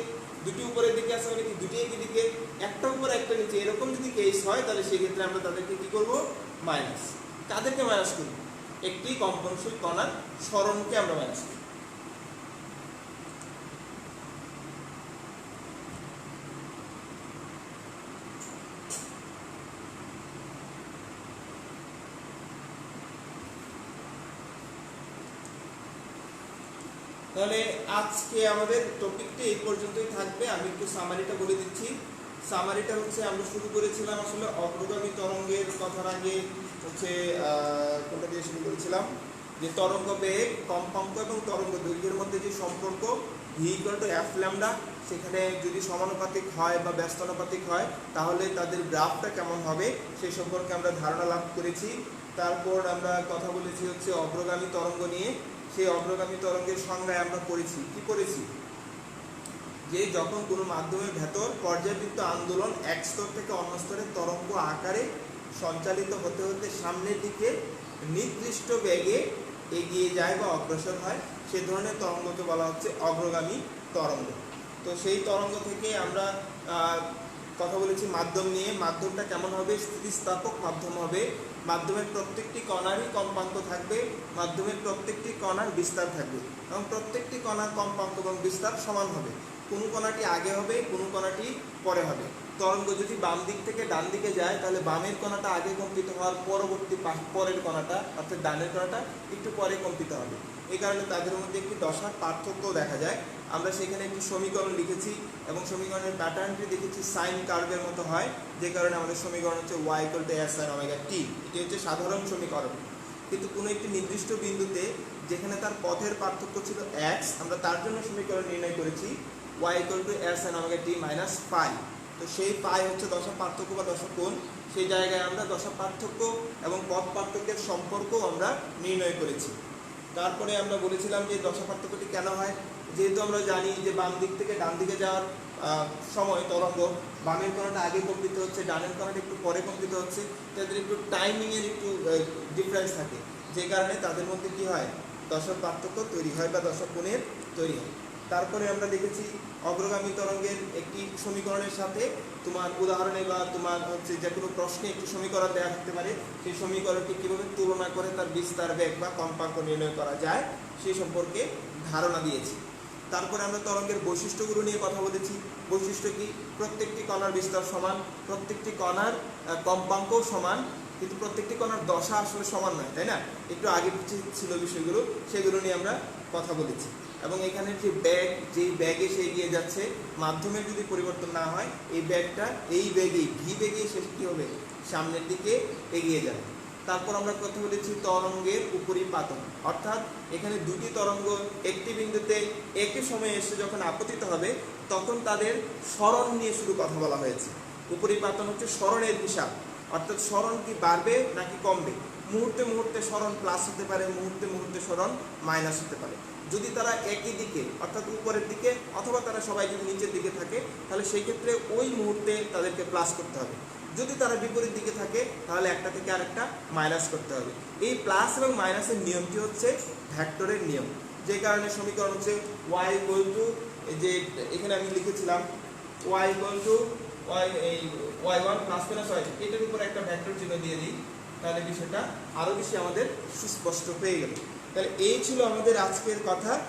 দুটি উপরের দিকে আছে মানে কি, দুটি একই দিকে, একটা উপরে একটা নিচে, এরকম যদি কেস হয় তাহলে সেই ক্ষেত্রে আমরা তাদেরকে কি করব, মাইনাস। কাদেরকে মাইনাস করব, একটি কম্পনশীল কণার সরণকে আমরা মাইনাস করব। তাহলে আজকে আমাদের টপিকটা এই পর্যন্তই থাকবে। আমি একটু সামারিটা বলে দিচ্ছি। সামারিটা হচ্ছে আমরা শুরু করেছিলাম আসলে অগ্রগামী তরঙ্গের কথার আগে হচ্ছে কোনটা দিয়ে শুরু করেছিলাম, যে তরঙ্গ বেগ, কম্পাঙ্ক এবং তরঙ্গ দৈর্ঘ্যের মধ্যে যে সম্পর্ক v = f λ, সেখানে যদি সমানুপাতিক হয় বা ব্যস্তানুপাতিক হয় তাহলে তাদের গ্রাফটা কেমন হবে সেই সম্পর্কে আমরা ধারণা লাভ করেছি। তারপর আমরা কথা বলেছি হচ্ছে অগ্রগামী তরঙ্গ নিয়ে। সেই অগ্রগামী তরঙ্গের সংজ্ঞায় আমরা পড়েছি, কি পড়েছি, যে যখন কোনো মাধ্যমের ভেতর পর্যায়বৃত্ত আন্দোলন এক স্তর থেকে অন্য স্তরে তরঙ্গ আকারে সঞ্চালিত হতে হতে সামনের দিকে নির্দিষ্ট বেগে এগিয়ে যায় বা অগ্রসর হয়, সে ধরনের তরঙ্গকে বলা হচ্ছে অগ্রগামী তরঙ্গ। তো সেই তরঙ্গ থেকে আমরা কথা বলেছি মাধ্যম নিয়ে। মাধ্যমটা কেমন হবে, স্থিতিস্থাপক মাধ্যম হবে। মাধ্যমের প্রত্যেকটি কণারই কম্পাঙ্ক থাকবে, মাধ্যমের প্রত্যেকটি কণার বিস্তার থাকবে, এবং প্রত্যেকটি কণার কম্পাঙ্ক এবং বিস্তার সমান হবে। কোনো কণাটি আগে হবে, কোনো কণাটি পরে হবে। তরঙ্গ যদি বাম দিক থেকে ডান দিকে যায় তাহলে বামের কণাটা আগে কম্পিত হওয়ার পরবর্তী পরের কণাটা অর্থাৎ ডানের কণাটা একটু পরে কম্পিত হবে। এই কারণে তাদের মধ্যে একটি দশার পার্থক্য দেখা যায়। আমরা সেখানে একটি সমীকরণ লিখেছি এবং সমীকরণের প্যাটার্নটি দেখেছি সাইন কার্ভের মতো হয়, যে কারণে আমাদের সমীকরণ হচ্ছে y = s sin ωt। এটি হচ্ছে সাধারণ সমীকরণ। কিন্তু কোনো একটি নির্দিষ্ট বিন্দুতে যেখানে তার পথের পার্থক্য ছিল x, আমরা তার জন্য সমীকরণ নির্ণয় করেছি y = s sin ωt - π। তো সেই পাই হচ্ছে দশা পার্থক্য বা দশা কোণ। সেই জায়গায় আমরা দশা পার্থক্য এবং পথ পার্থক্যের সম্পর্ক আমরা নির্ণয় করেছি। তারপরে আমরা বলেছিলাম যে দশা পার্থক্যটি কেন হয়, যেহেতু আমরা জানি যে বাম দিক থেকে ডান দিকে যাওয়ার সময় তরঙ্গ বামের কণাটা আগে কম্পিত হচ্ছে, ডানের কণাটা একটু পরে কম্পিত হচ্ছে, তাদের একটু টাইমিংয়ের একটু ডিফারেন্স থাকে, যে কারণে তাদের মধ্যে কি হয়, দশার পার্থক্য তৈরি হয় বা দশা কোণের তৈরি হয়। তারপরে আমরা দেখেছি অগ্রগামী তরঙ্গের একটি সমীকরণের সাথে তোমার উদাহরণে বা তোমার হচ্ছে যে কোনো প্রশ্নে একটি সমীকরণ দেওয়া থাকতে পারে, সেই সমীকরণটি কীভাবে তুলনা করে তার বিস্তার বেগ বা কম্পাঙ্ক নির্ণয় করা যায় সেই সম্পর্কে ধারণা দিয়েছি। তারপরে আমরা তরঙ্গের বৈশিষ্ট্যগুলো নিয়ে কথা বলেছি। বৈশিষ্ট্য কি, প্রত্যেকটি কণার বিস্তার সমান, প্রত্যেকটি কণার কম্পাঙ্কও সমান, কিন্তু প্রত্যেকটি কণার দশা আসলে সমান নয়, তাই না? একটু আগে পিছিয়ে ছিল বিষয়গুলো, সেগুলো নিয়ে আমরা কথা বলেছি। এবং এখানে যে ব্যাগ, যেই ব্যাগে সে এগিয়ে যাচ্ছে, মাধ্যমের যদি পরিবর্তন না হয় এই ব্যাগটা এই ব্যাগেই ভি বেগেই সে কী হবে, সামনের দিকে এগিয়ে যাবে। তারপর আমরা কথা বলেছি তরঙ্গের উপরিপাতন, অর্থাৎ এখানে দুটি তরঙ্গ একটি বিন্দুতে একই সময়ে এসে যখন আপতিত হবে তখন তাদের সরণ নিয়ে শুধু কথা বলা হয়েছে। উপরিপাতন হচ্ছে সরণের হিসাব, অর্থাৎ সরণ কি বাড়বে নাকি কমবে। মুহূর্তে মুহূর্তে সরণ প্লাস হতে পারে, মুহূর্তে মুহূর্তে সরণ মাইনাস হতে পারে। যদি তারা একই দিকে অর্থাৎ উপরের দিকে অথবা তারা সবাই যদি নিচের দিকে থাকে তাহলে সেই ক্ষেত্রে ওই মুহূর্তে তাদেরকে প্লাস করতে হবে। যদি তারা বিপরীত দিকে থাকে তাহলে একটা থেকে আরেকটা মাইনাস করতে হবে। এই প্লাস এবং মাইনাসের নিয়মটি হচ্ছে ভেক্টরের নিয়ম, যে কারণে সমীকরণ হচ্ছে y = যে এখানে আমি লিখেছিলাম y = y1 plus minus y এটার উপর একটা ভেক্টর চিহ্ন দিয়ে দিই, তাহলে বিষয়টা আরো বেশি আমাদের সুস্পষ্ট হয়ে গেল। তাহলে এই ছিল আমাদের আজকের কথা।